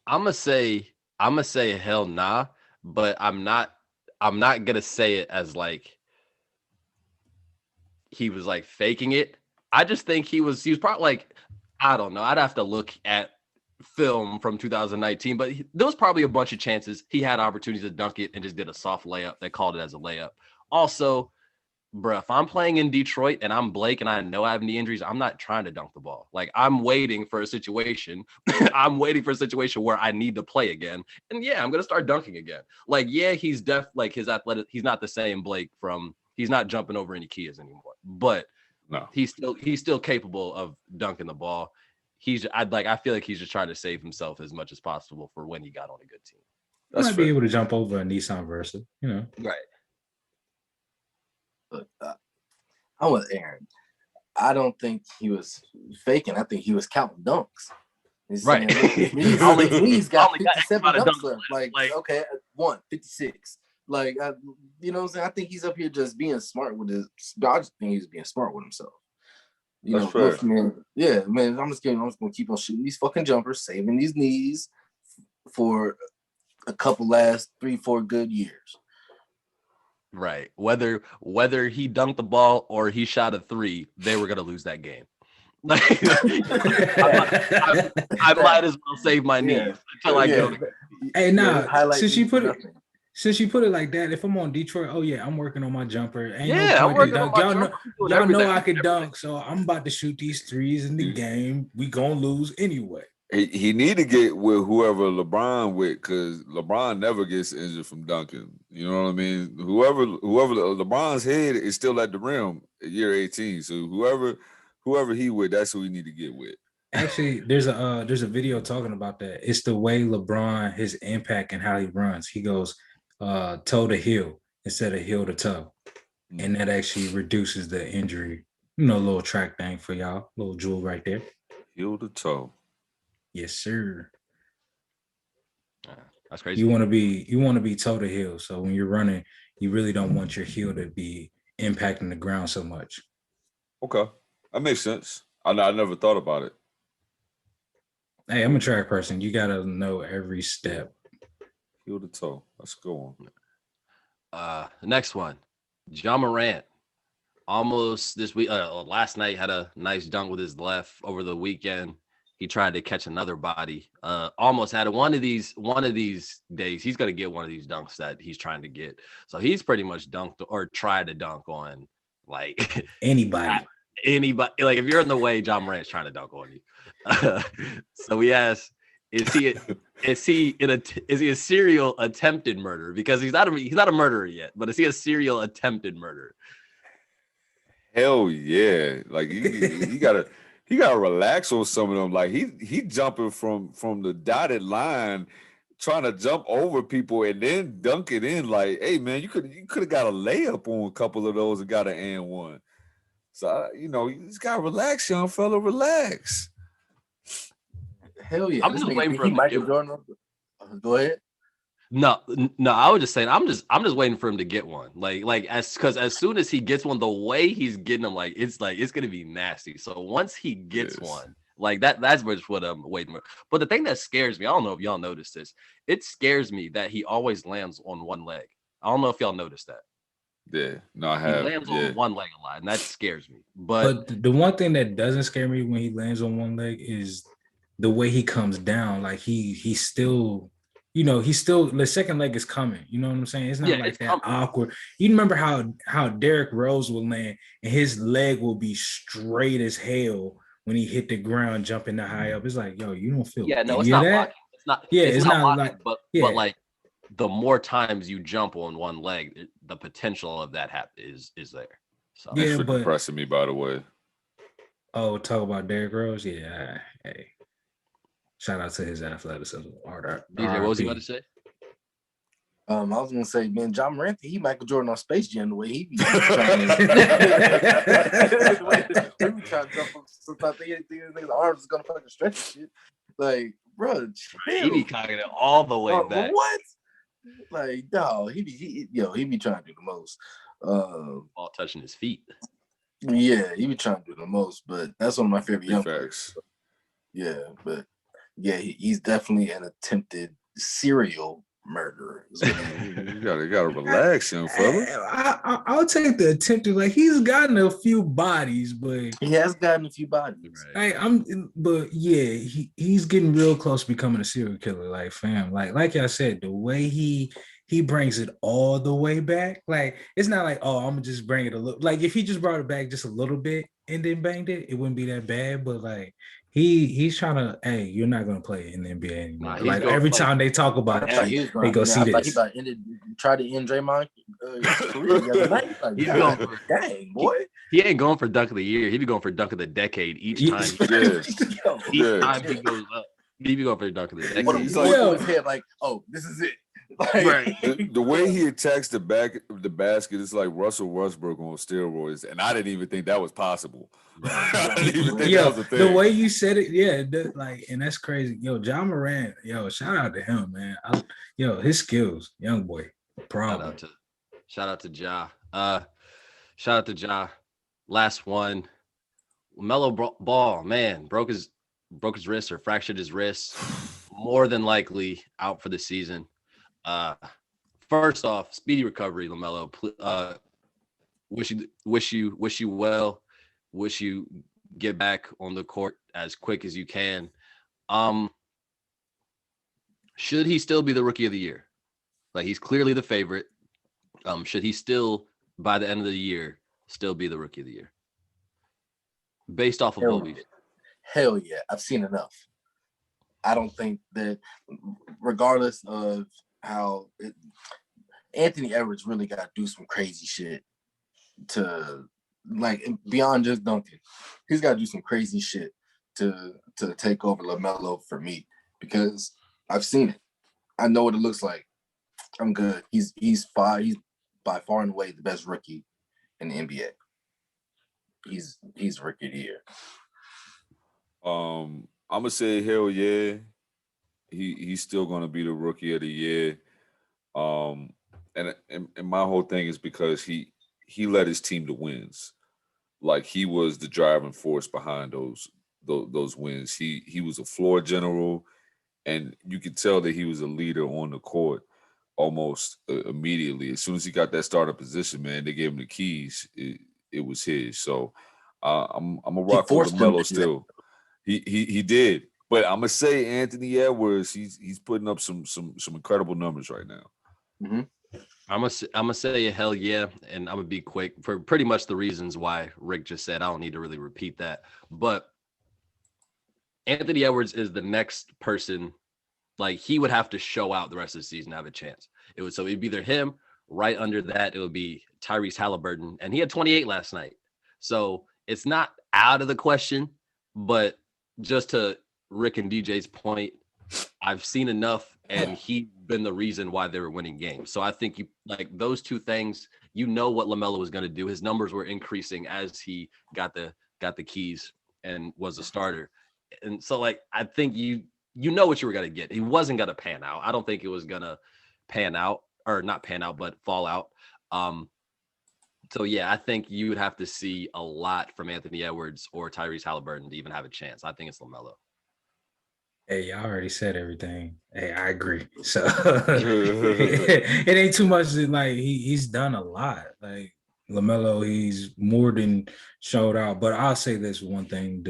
I'm gonna say hell nah, but I'm not gonna say it as like he was like faking it. I just think he was probably like, I don't know. I'd have to look at film from 2019, but there was probably a bunch of chances he had opportunities to dunk it and just did a soft layup. They called it as a layup. Also, bro, if I'm playing in Detroit and I'm Blake and I know I have knee injuries, I'm not trying to dunk the ball. Like, I'm waiting for a situation. I'm waiting for a situation where I need to play again. And yeah, I'm gonna start dunking again. Like, yeah, he's like his athletic. He's not the same Blake he's not jumping over any Nceas anymore. But no, he's still capable of dunking the ball. I feel like he's just trying to save himself as much as possible for when he got on a good team. He might be able to jump over a Nissan Versa, Right. But I'm with Aaron. I don't think he was faking. I think he was counting dunks. He's right. He's got 57 dunks left. Like, okay, 56. Like, you know what I'm saying? I think he's up here just being smart with his. I just think he's being smart with himself. Man, yeah, man. I'm just gonna keep on shooting these fucking jumpers, saving these knees for a couple last 3-4 good years. Right. Whether he dunked the ball or he shot a 3, they were gonna lose that game. Like, I might as well save my knees until I go. Hey, since you put it like that, if I'm on Detroit, oh yeah, I'm working on my jumper. I'm working on my jumper. Y'all know I could dunk, so I'm about to shoot these threes in the game. We gonna lose anyway. He need to get with whoever LeBron with, because LeBron never gets injured from dunking. You know what I mean? Whoever LeBron's head is still at the rim at year 18. So whoever he with, that's who he need to get with. Actually, there's a video talking about that. It's the way LeBron, his impact and how he runs. He goes toe to heel instead of heel to toe. And that actually reduces the injury. You know, a little track thing for y'all. Little jewel right there. Heel to toe. Yes, sir. That's crazy. You want to be toe to heel. So when you're running, you really don't want your heel to be impacting the ground so much. Okay. That makes sense. I never thought about it. Hey, I'm a track person. You gotta know every step. Heel to toe. Let's go The next one, Morant. Almost this week, last night had a nice dunk with his left. Over the weekend, he tried to catch another body. Almost had one of these days. He's gonna get one of these dunks that he's trying to get. So he's pretty much dunked or tried to dunk on like Anybody. Like if you're in the way, Morant's trying to dunk on you. So we asked, is he a serial attempted murder? Because he's not a murderer yet, but is he a serial attempted murder? Hell yeah! Like he gotta relax on some of them. Like he jumping from the dotted line, trying to jump over people and then dunk it in. Like, hey man, you could have got a layup on a couple of those and got an and one. So you just gotta relax, young fella. Relax. Hell yeah! I'm just waiting for him. Michael Jordan. Go ahead. No, I was just saying, I'm just waiting for him to get one. Because as soon as he gets one, the way he's getting them, it's gonna be nasty. So once he gets one, that's what I'm waiting for. But the thing that scares me, I don't know if y'all noticed this, it scares me that he always lands on one leg. I don't know if y'all noticed that. Yeah, no, I have. He lands on one leg a lot, and that scares me. But the one thing that doesn't scare me when he lands on one leg is the way he comes down. Like he's still. The second leg is coming. You know what I'm saying? It's not that coming. Awkward. You remember how Derrick Rose will land and his leg will be straight as hell when he hit the ground jumping that high up. It's like, yo, you don't feel it's not that? locking. It's not. Yeah, it's not not locking, like. But like the more times you jump on one leg, the potential of that is there. So thanks for depressing me, by the way. Oh, talk about Derrick Rose? Yeah. Hey. Shout out to his athleticism. DJ, what was he about to say? I was gonna say, man, Morant, he Michael Jordan on Space Jam the way he be trying to jump up. Sometimes the arms is gonna fucking stretch and shit. Like, bro, he be cocking it all the way back. What? Like, no, he be trying to do the most. Ball touching his feet. Yeah, he be trying to do the most, but that's one of my favorite young players. Yeah, but yeah, he's definitely an attempted serial murderer. You gotta relax, young fella. I'll take the attempted. Like he's gotten a few bodies, but he has gotten a few bodies. Right. He's getting real close to becoming a serial killer. Like fam, like I said, the way he brings it all the way back. Like it's not like, oh, I'm gonna just bring it a little. Like if he just brought it back just a little bit and then banged it, it wouldn't be that bad. But like he's trying to, hey, you're not gonna play in the NBA anymore. Like every time they talk about it, they go see this. He tried to end Draymond career the other night. Like, he's going for dang boy. He ain't going for dunk of the year. He be going for dunk of the decade each time. Each time he goes up, he be going for dunk of the decade. He's like, his head like, oh, this is it. Like, right. The way he attacks the basket is like Russell Westbrook on steroids, and I didn't even think that was possible. I didn't even think that was a thing. The way you said it, and that's crazy. Yo, Morant, shout out to him, man. His skills, young boy, problem. Shout out to Ja. Shout out to Ja. Last one, LaMelo Ball, man, broke his wrist or fractured his wrist. More than likely out for the season. First off, speedy recovery, LaMelo. Wish you well. Wish you get back on the court as quick as you can. Should he still be the rookie of the year? Like he's clearly the favorite. Should he still, by the end of the year, still be the rookie of the year? Based off of what we've. Hell yeah, I've seen enough. I don't think that, regardless of how Anthony Edwards really got to do some crazy shit to, like, beyond just dunking. He's got to do some crazy shit to to take over LaMelo for me because I've seen it. I know what it looks like. I'm good. He's by far and away the best rookie in the NBA. He's rookie of the year. I'm gonna say hell yeah. He's still gonna be the rookie of the year. And my whole thing is because he led his team to wins. Like he was the driving force behind those wins. He was a floor general, and you could tell that he was a leader on the court almost immediately. As soon as he got that starting position, man, they gave him the keys. It was his. So I'm a rock with LaMelo still. He did, but I'm gonna say Anthony Edwards. He's putting up some incredible numbers right now. Mm-hmm. I'm gonna say hell yeah, and I'm gonna be quick for pretty much the reasons why Rick just said. I don't need to really repeat that, but Anthony Edwards is the next person. Like he would have to show out the rest of the season to have a chance. It'd be either him. Right under that, it would be Tyrese Halliburton, and he had 28 last night. So it's not out of the question, but just to Rick and DJ's point, I've seen enough, and he's been the reason why they were winning games. So I think you like those two things. You know what LaMelo was going to do. His numbers were increasing as he got the keys and was a starter. And so like I think you know what you were going to get. He wasn't going to pan out. I don't think it was going to pan out or not pan out, but fall out. So yeah, I think you would have to see a lot from Anthony Edwards or Tyrese Halliburton to even have a chance. I think it's LaMelo. Hey, I already said everything. Hey, I agree. So it ain't too much. Like he's done a lot. Like LaMelo, he's more than showed out. But I'll say this one thing: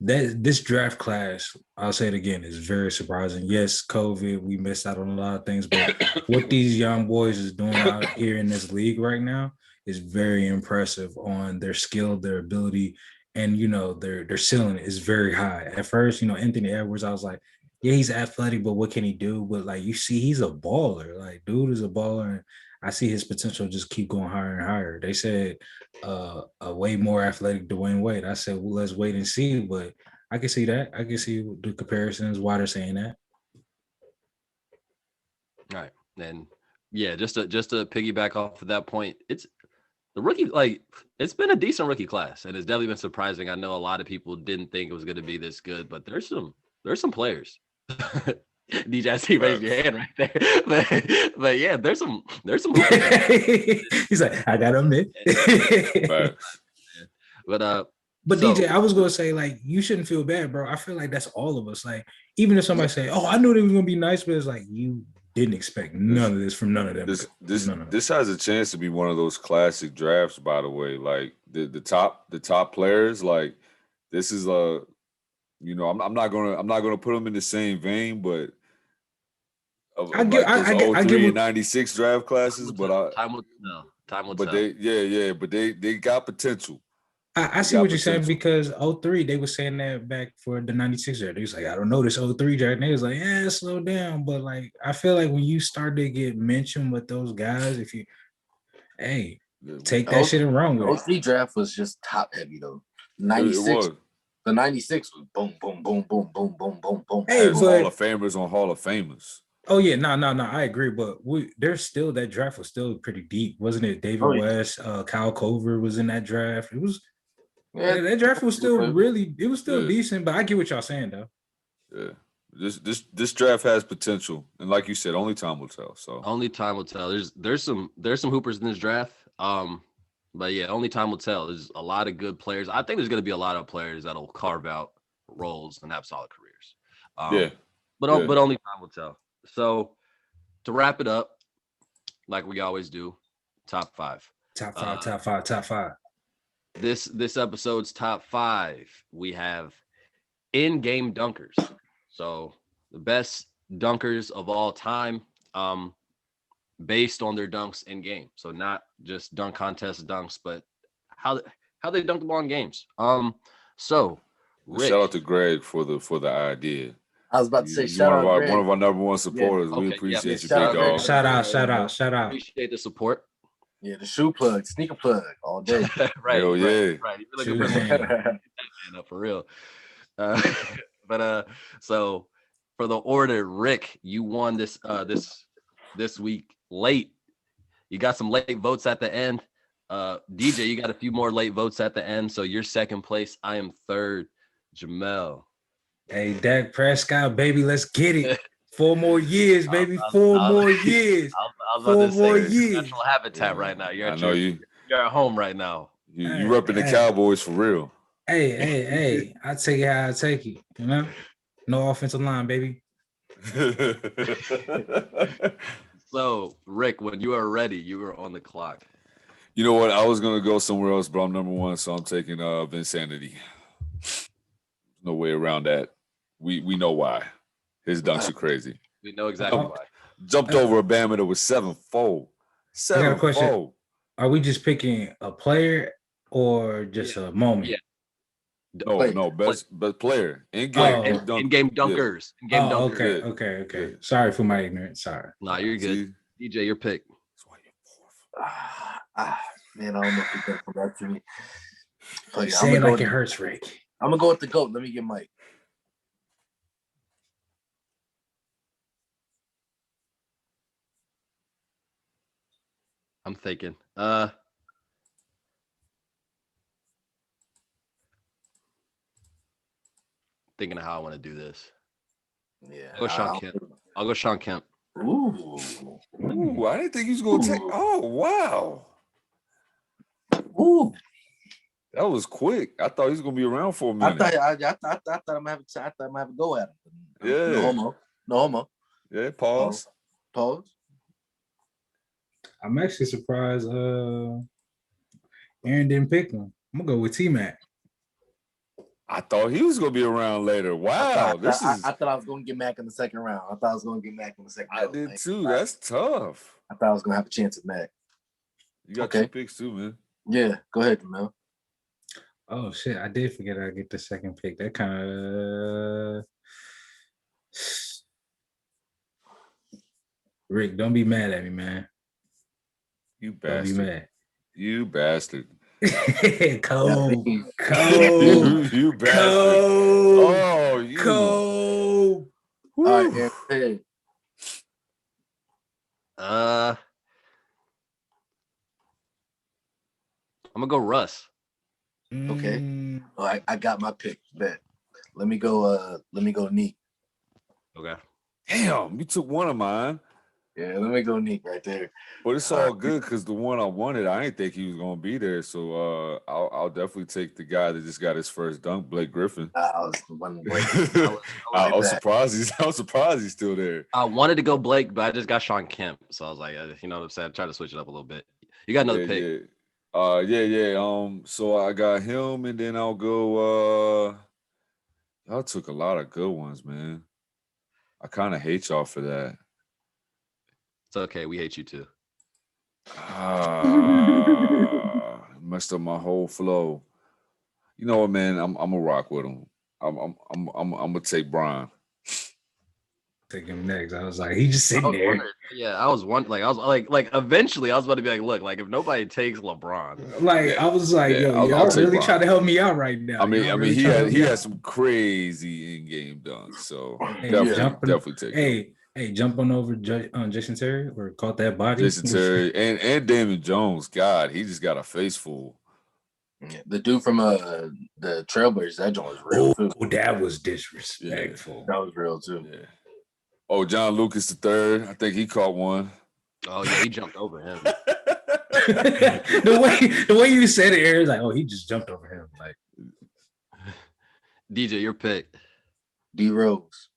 that this draft class, I'll say it again, is very surprising. Yes, COVID, we missed out on a lot of things, but what these young boys is doing out here in this league right now is very impressive on their skill, their ability. And, you know, their ceiling is very high. At first, you know, Anthony Edwards, I was like, yeah, he's athletic, but what can he do? But, like, you see, he's a baller. Like, dude is a baller, and I see his potential just keep going higher and higher. They said a way more athletic Dwayne Wade. I said, well, let's wait and see. But I can see that. I can see the comparisons, why they're saying that. All right. And, yeah, just to piggyback off of that point, it's – the rookie, like, it's been a decent rookie class, and it's definitely been surprising. I know a lot of people didn't think it was going to be this good, but there's some players. DJ, I see you raised your hand right there, but yeah, there's some. He's like, I gotta admit. But so, DJ, I was gonna say, like, you shouldn't feel bad, bro. I feel like that's all of us. Like, even if somebody say, "Oh, I knew they were gonna be nice," but it's like you didn't expect none of this from none of them. This has a chance to be one of those classic drafts, by the way. Like the top players, like this is you know, I'm not gonna put them in the same vein, but I get 03 and 96 draft classes, but time will tell. But they got potential. I see what you're saying, because 03, they were saying that back for the 96 draft. They was like, I don't know this 03 draft. And they was like, yeah, slow down. But like, I feel like when you start to get mentioned with those guys, if you, take that shit and run with it. 03 draft was just top heavy though. 96, the 96 was boom, boom, boom, boom, boom, boom, boom, boom. Hey, Hall of Famers on Hall of Famers. Oh yeah, no, I agree, but there's still, that draft was still pretty deep, wasn't it? David West, Kyle Cover was in that draft. It was. Yeah, that draft was still decent, but I get what y'all saying though. Yeah, this draft has potential, and like you said, only time will tell. So only time will tell. There's some hoopers in this draft, but yeah, only time will tell. There's a lot of good players. I think there's going to be a lot of players that'll carve out roles and have solid careers. But only time will tell. So to wrap it up, like we always do, top five. Top five. This episode's top five, we have in-game dunkers. So the best dunkers of all time, based on their dunks in game. So not just dunk contest dunks, but how they dunk the ball in games. So Rick, shout out to Greg for the idea. I was about to say shout out one of our number one supporters. Yeah. We appreciate you, big dog. Shout out. Appreciate the support. Yeah, the shoe plug, sneaker plug all day. Right. Hell yeah. Right. Really good for real. But so for the order, Rick, you won this week late. You got some late votes at the end. DJ, you got a few more late votes at the end. So you're second place. I am third. Jamel. Hey, Dak Prescott, baby, let's get it. 4 more years, baby. 4 more years. I was about to 4 more say, years. natural habitat right now. You're at home right now. You repping the Cowboys for real. Hey. I take it how I take it. You know, no offensive line, baby. So, Rick, when you are ready, you are on the clock. You know what? I was gonna go somewhere else, but I'm number one, so I'm taking Vinsanity. No way around that. We know why. His dunks are crazy. We know exactly why. Jumped over a Bama that was 7-4. I got a question. Are we just picking a player or just a moment? Yeah. No, best player in game. In-game dunkers. Yeah. In-game dunkers. Okay. Sorry for my ignorance. Sorry. Nah, you're good. See? DJ, your pick. Man, I don't know if you can come back to me. Say it like it hurts, Rick. I'm gonna go with the GOAT. Let me get Mike. I'm thinking. Thinking of how I want to do this. Yeah. I'll go Sean Kemp. Ooh, I didn't think he was gonna take. Oh, wow. Ooh. That was quick. I thought he was gonna be around for a minute. I thought I'm having a go at him. Yeah. No homo. Yeah. Pause. I'm actually surprised Aaron didn't pick him. I'm gonna go with T-Mac. I thought he was gonna be around later. Wow, I thought I was gonna get Mac in the second round. I did too. That's tough. I thought I was gonna have a chance at Mac. You got 2 picks too, man. Yeah, go ahead, Mel. Oh shit, I did forget I get the second pick. That kind of Rick, don't be mad at me, man. You bastard. Don't be mad. You bastard. Cold. You bastard. Oh, you. Cold. All right, hey. I'm gonna go Russ. Okay. Oh, I got my pick. Bet. Let me go Neek. Okay. Damn, you took one of mine. Yeah, let me go Neek right there. But it's all good because the one I wanted, I didn't think he was gonna be there. So I'll definitely take the guy that just got his first dunk, Blake Griffin. I was surprised he's still there. I wanted to go Blake, but I just got Sean Kemp. So I was like, you know what I'm saying? I tried to switch it up a little bit. You got another pick. Yeah. So I got him, and then I'll go. Y'all took a lot of good ones, man. I kind of hate y'all for that. It's okay. We hate you too. Messed up my whole flow. You know what, man? I'm gonna rock with him. I'm gonna take Brian. Take him next. I was like, he just sitting there. I was like, eventually I was about to be like, look, like if nobody takes LeBron, I was like, yo, y'all really trying to help me out right now. I mean, he had some crazy in-game dunks, so definitely take him. Hey, jump on over Jason Terry or caught that body. Jason Terry and Damon Jones. God, he just got a face full. Yeah, the dude from the Trailblazers, that joint was real too. That was disrespectful. That was real too. Yeah. Oh, John Lucas III. I think he caught one. Oh yeah, he jumped over him. the way you said it, Aaron's like, oh, he just jumped over him. Like DJ, your pick. D Rose.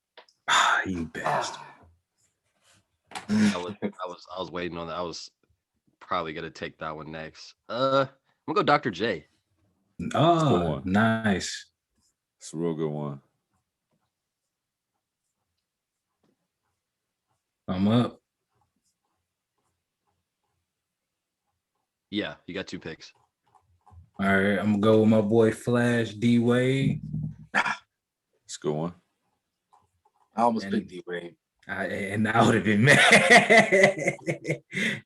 You bastard. I was waiting on that. I was probably gonna take that one next. I'm gonna go Dr. J. Oh, nice. It's a real good one. I'm up. Yeah, you got 2 picks. All right, I'm gonna go with my boy Flash D Wade. It's a good one. I almost picked D Wade. And I would have been mad.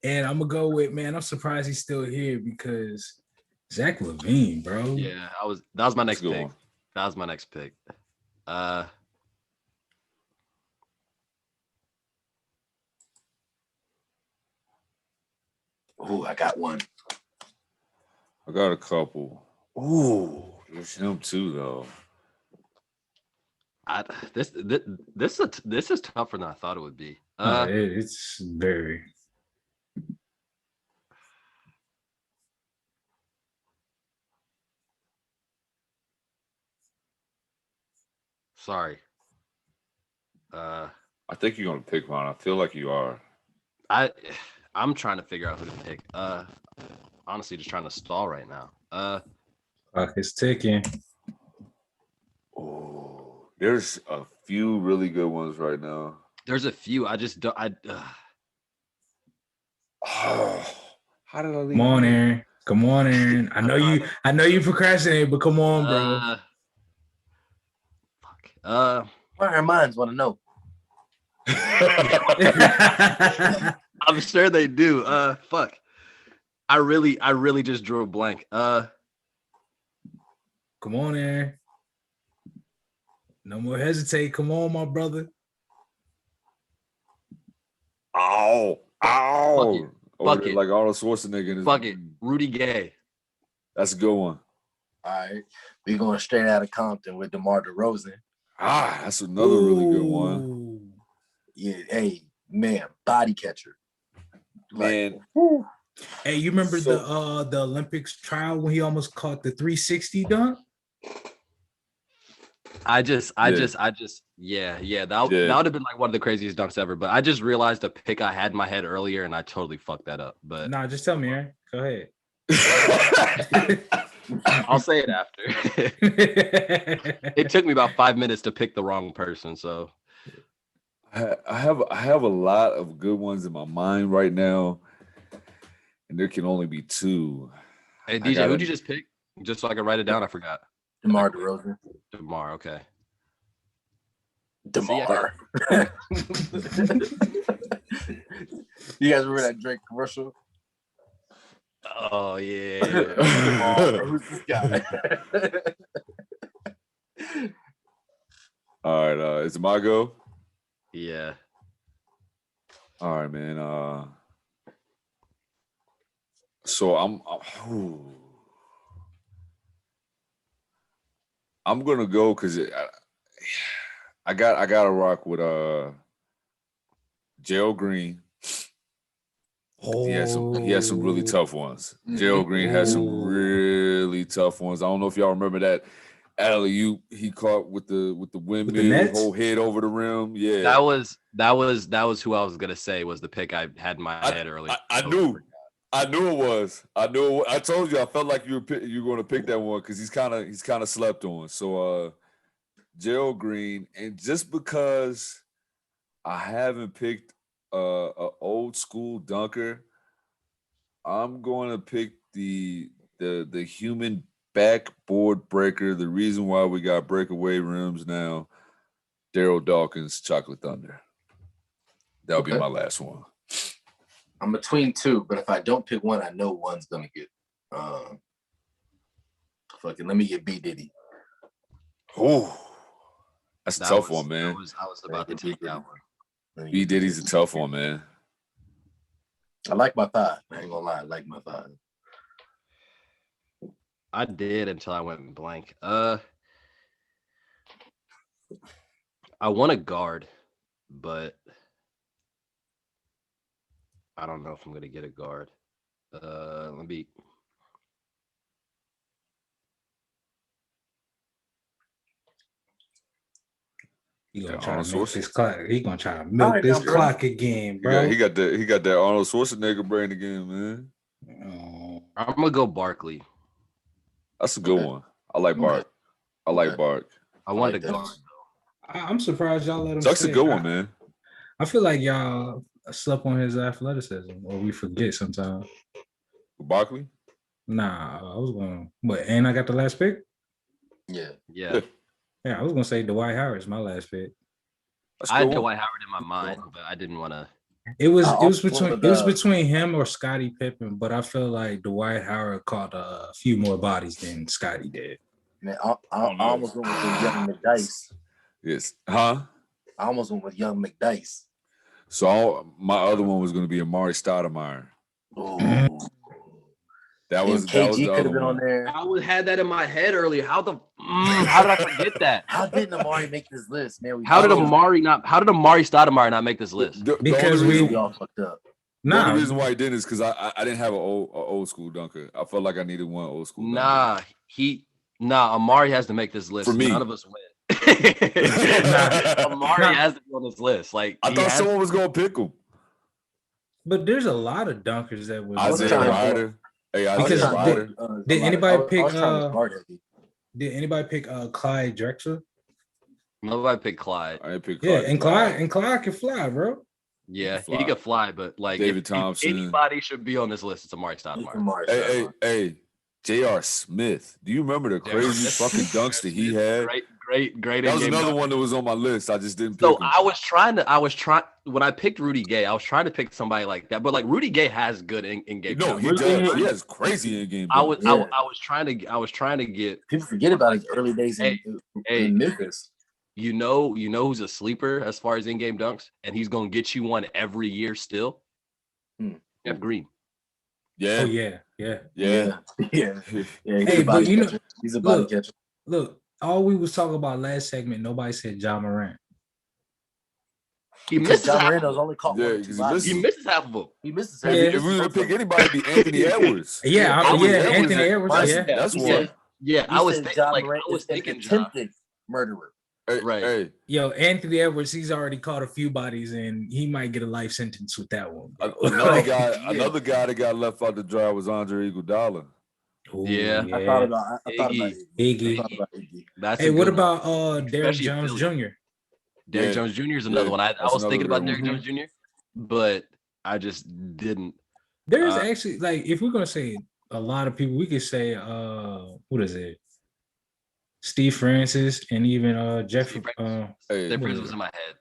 And I'm gonna go with, man, I'm surprised he's still here because Zach LaVine, bro. Yeah, that was my next pick. That was my next pick. Ooh, I got one. I got a couple. Ooh, there's him too, though. This is tougher than I thought it would be. It's very. Sorry. I think you're gonna pick one. I feel like you are. I'm trying to figure out who to pick. Honestly, just trying to stall right now. Clock is ticking. Oh, there's a few really good ones right now. There's a few. I just don't. Oh, how did I leave? Come on, Aaron. Come on, Aaron. I know you procrastinate, but come on, bro. Fuck. Why our minds want to know? I'm sure they do. Fuck. I really just drew a blank. Come on, Aaron. No more hesitate. Come on, my brother. Ow. Fuck it. Like Arnold Schwarzenegger. Fuck it. Rudy Gay. That's a good one. All right. We're going straight out of Compton with DeMar DeRozan. That's another really good one. Yeah, hey, man, body catcher. Man. Hey, you remember the Olympics trial when he almost caught the 360 dunk? That would have been like one of the craziest dunks ever. But I just realized a pick I had in my head earlier, and I totally fucked that up. But nah, just tell me, Aaron. Go ahead. I'll say it after. It took me about 5 minutes to pick the wrong person. So I have a lot of good ones in my mind right now, and there can only be two. Hey DJ, who'd you just pick? Just so I can write it down. I forgot. DeMar DeRozan. DeMar, okay. DeMar. You guys remember that Drake commercial? Oh yeah. Who's this guy? All right, is it my go? Yeah. All right, man. So I'm gonna go because I got to rock with Gerald Green. He has some really tough ones. Gerald Green has some really tough ones. I don't know if y'all remember that alley-oop he caught with the windmill, whole head over the rim. Yeah, that was who I was gonna say was the pick I had in my head earlier. I knew it was. I told you I felt like you were going to pick that one because he's kind of slept on. So Gerald Green, and just because I haven't picked a old school dunker, I'm going to pick the human backboard breaker. The reason why we got breakaway rims now, Daryl Dawkins, Chocolate Thunder. That'll be my last one. I'm between two, but if I don't pick one, I know one's gonna get. Let me get B Diddy. Oh, that's a tough one, man. I was about to take that one. B Diddy's a tough one, man. I like my thigh. I ain't gonna lie, I like my thigh. I did until I went blank. I want a guard, but I don't know if I'm gonna get a guard. Let me. He gonna try to milk this clock. He gonna try to milk this clock again, bro. He got that Arnold Schwarzenegger brain again, man. I'm gonna go Barkley. That's a good one. I like Bark. I like Bark. I wanted a guard. I'm surprised y'all let him. That's a good one, man. I feel like y'all slept on his athleticism, or we forget sometimes. Barkley? Nah, I was going. But and I got the last pick. Yeah. Yeah, I was gonna say Dwight Howard's my last pick. I had Dwight Howard in my mind, but I didn't want to. It was between him or Scottie Pippen, but I feel like Dwight Howard caught a few more bodies than Scottie did. Man, I almost went with the young dice. Yes. Huh? I almost went with Young McDice. So my other one was going to be Amari Stoudemire. Oh, That was the KG could other have been on one. there. I had that in my head earlier. How did I forget that? How didn't Amari make this list, man? How did Amari Stoudemire not make this list? Because we all fucked up. The only reason why he didn't is because I didn't have an old school dunker. I felt like I needed one old school dunker. Amari has to make this list. For me. None of us win. Amari has to be on this list. Like I thought someone was gonna pick him. But there's a lot of dunkers that would. Isaiah Ryder. Because did anybody pick? Did anybody pick Clyde Drexler? Nobody picked Clyde. I didn't pick Clyde. Yeah, and Clyde can fly, bro. Yeah, he could fly, but like David Thompson. If anybody should be on this list, it's Amari Stoudemire. Hey, J.R. Smith. Do you remember the crazy fucking dunks that he had? Great. That was another one that was on my list. I just didn't pick him. I was trying when I picked Rudy Gay, I was trying to pick somebody like that, but like Rudy Gay has good in-game. No, he does. He has crazy in-game. I was trying to get people forget about his early days in Memphis. You know who's a sleeper as far as in-game dunks, and he's gonna get you one every year still. Jeff Green. Yeah. Oh yeah. Hey, but he's a body catcher. Look, all we was talking about last segment, nobody said Ja Morant. He misses Ja half Morant of was only caught one. He misses half of them. He misses. If we were to pick anybody, it'd be Anthony Edwards. Anthony Edwards. Yeah, that's one. Yeah, I was thinking attempted murderer. Right. Hey. Yo, Anthony Edwards, he's already caught a few bodies, and he might get a life sentence with that one. Another guy that got left out the dry was Andre Iguodala. Yeah. I thought about Iggy. Hey, what about Derrick Jones Jr.? Derrick Jones Jr. is another one. I was thinking about Derrick Jones Jr., but I just didn't. There's actually, like, if we're gonna say a lot of people, we could say what is it? Steve Francis and even Jeffrey. Steve Francis was in my head.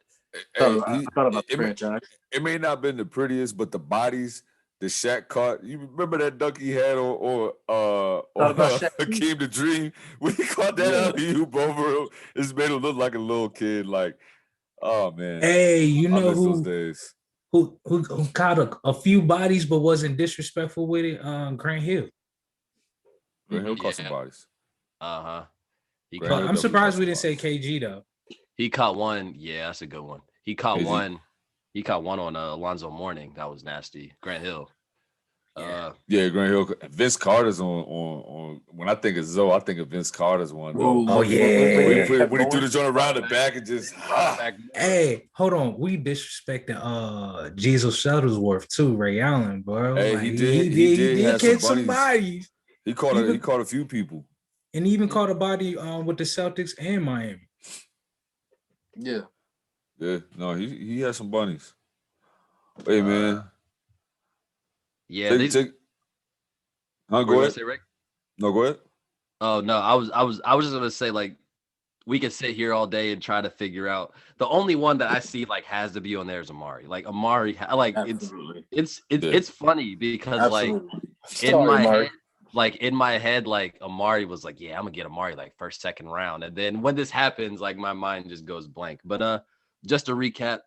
I thought about the franchise. It may not have been the prettiest, but the bodies that Shaq caught. You remember that dunk he had on Hakeem the Dream when he caught that alley-oop over him? It's made him look like a little kid. Like, oh man. Hey, you know those days. Who caught a few bodies but wasn't disrespectful with it? Grant Hill. Grant Hill caught some bodies. I'm surprised we didn't say KG though. He caught one. Yeah, that's a good one. He caught one. He caught one on Alonzo Mourning. That was nasty. Grant Hill. Grant Hill. Vince Carter's on. When I think of Zoe, I think of Vince Carter's one. Oh yeah. When he threw the joint around the back and just. Hey, hold on. We disrespected Jesus Shuttlesworth too, Ray Allen, bro. Hey, like, he did catch some bodies. He caught a few people. And he even caught a body with the Celtics and Miami. Yeah. Yeah. No, he had some bunnies. Hey man. Yeah. Go ahead. Say, Rick? No, go ahead. Oh no, I was just gonna say, like, we could sit here all day and try to figure out. The only one that I see like has to be on there is Amari. Like Amari, like it's funny because in my head, like Amari was like, yeah, I'm gonna get Amari like first, second round. And then when this happens, like my mind just goes blank. But just to recap,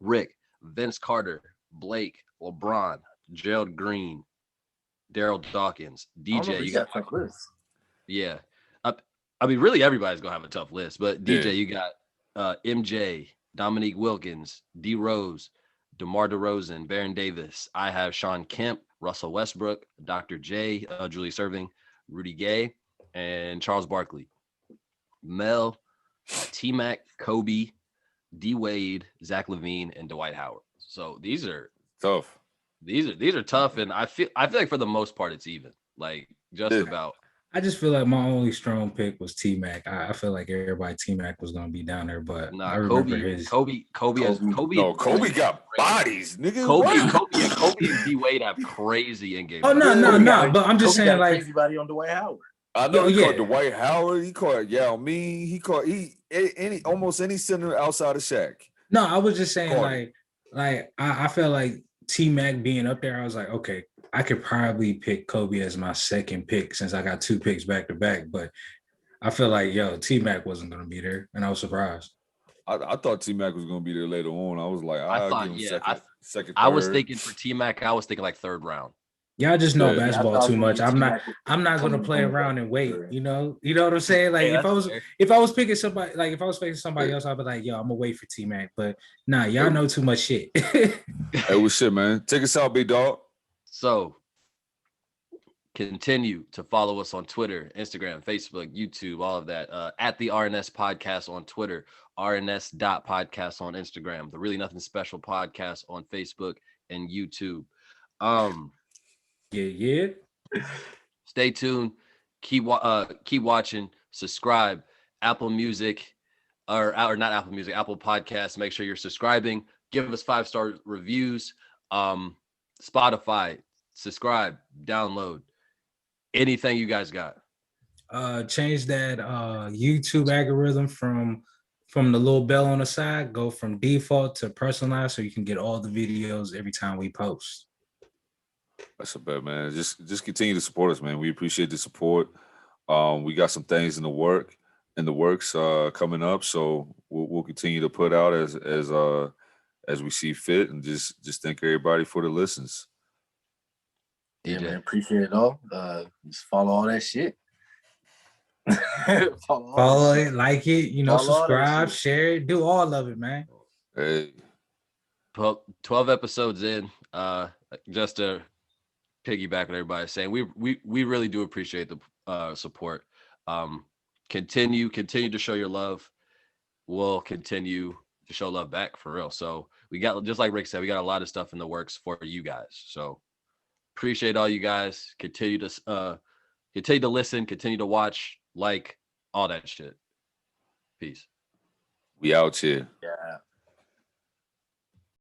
Rick, Vince Carter, Blake, LeBron, Gerald Green, Daryl Dawkins, DJ. You got tough list. Yeah. I mean, really everybody's gonna have a tough list, but DJ, you got MJ, Dominique Wilkins, D Rose, DeMar DeRozan, Baron Davis. I have Sean Kemp, Russell Westbrook, Dr. J, Julius Erving, Rudy Gay, and Charles Barkley. Mel, T-Mac, Kobe, D Wade, Zach LaVine, and Dwight Howard. So these are tough. These are tough, and I feel like for the most part it's even. Like about. I just feel like my only strong pick was T-Mac. I feel like everybody T-Mac was gonna be down there, but I remember Kobe got bodies, nigga. Kobe and D Wade have crazy in game. Oh no! But I'm just saying, like, everybody on Dwight Howard. I know he caught Dwight Howard. He caught Yao Ming. He caught almost any center outside of Shaq. No, I was just saying, I felt like T-Mac being up there. I was like, okay, I could probably pick Kobe as my second pick since I got two picks back to back. But I feel like, T-Mac wasn't gonna be there, and I was surprised. I thought T Mac was gonna be there later on. I was like, I'll thought, give him yeah, second, I was third. thinking for T Mac, I was thinking like third round. Y'all just know Yeah. basketball too much. I'm not gonna play around and wait. You know what I'm saying? Like Hey, if I was picking somebody, like if I was picking somebody else, I'd be like, yo, I'm gonna wait for T Mac. But nah, y'all know too much shit. Hey, well, shit, man. Take us out, big dog. So continue to follow us on Twitter, Instagram, Facebook, YouTube, all of that. At the RNS Podcast on Twitter, RNS.podcast on Instagram, the Really Nothing Special Podcast on Facebook and YouTube. Yeah. Stay tuned. Keep watching. Subscribe. Apple Music, or not Apple Music, Apple Podcasts. Make sure you're subscribing. Give us 5-star reviews. Spotify. Subscribe. Download. Anything you guys got? Change that YouTube algorithm from the little bell on the side. Go from default to personalized, so you can get all the videos every time we post. That's a bet, man. Just continue to support us, man. We appreciate the support. We got some things in the works coming up, so we'll continue to put out as we see fit, and just thank everybody for the listens. Yeah, DJ. man, appreciate it all. Just follow all that shit. Follow it, like it, subscribe, shit. share it, do all of it, man. Hey, 12 episodes in. Just to piggyback what everybody's saying, we really do appreciate the support. Continue to show your love. We'll continue to show love back for real. So we got, just like Rick said, we got a lot of stuff in the works for you guys. So appreciate all you guys. Continue to listen, continue to watch, like all that shit. Peace. we out here. Yeah.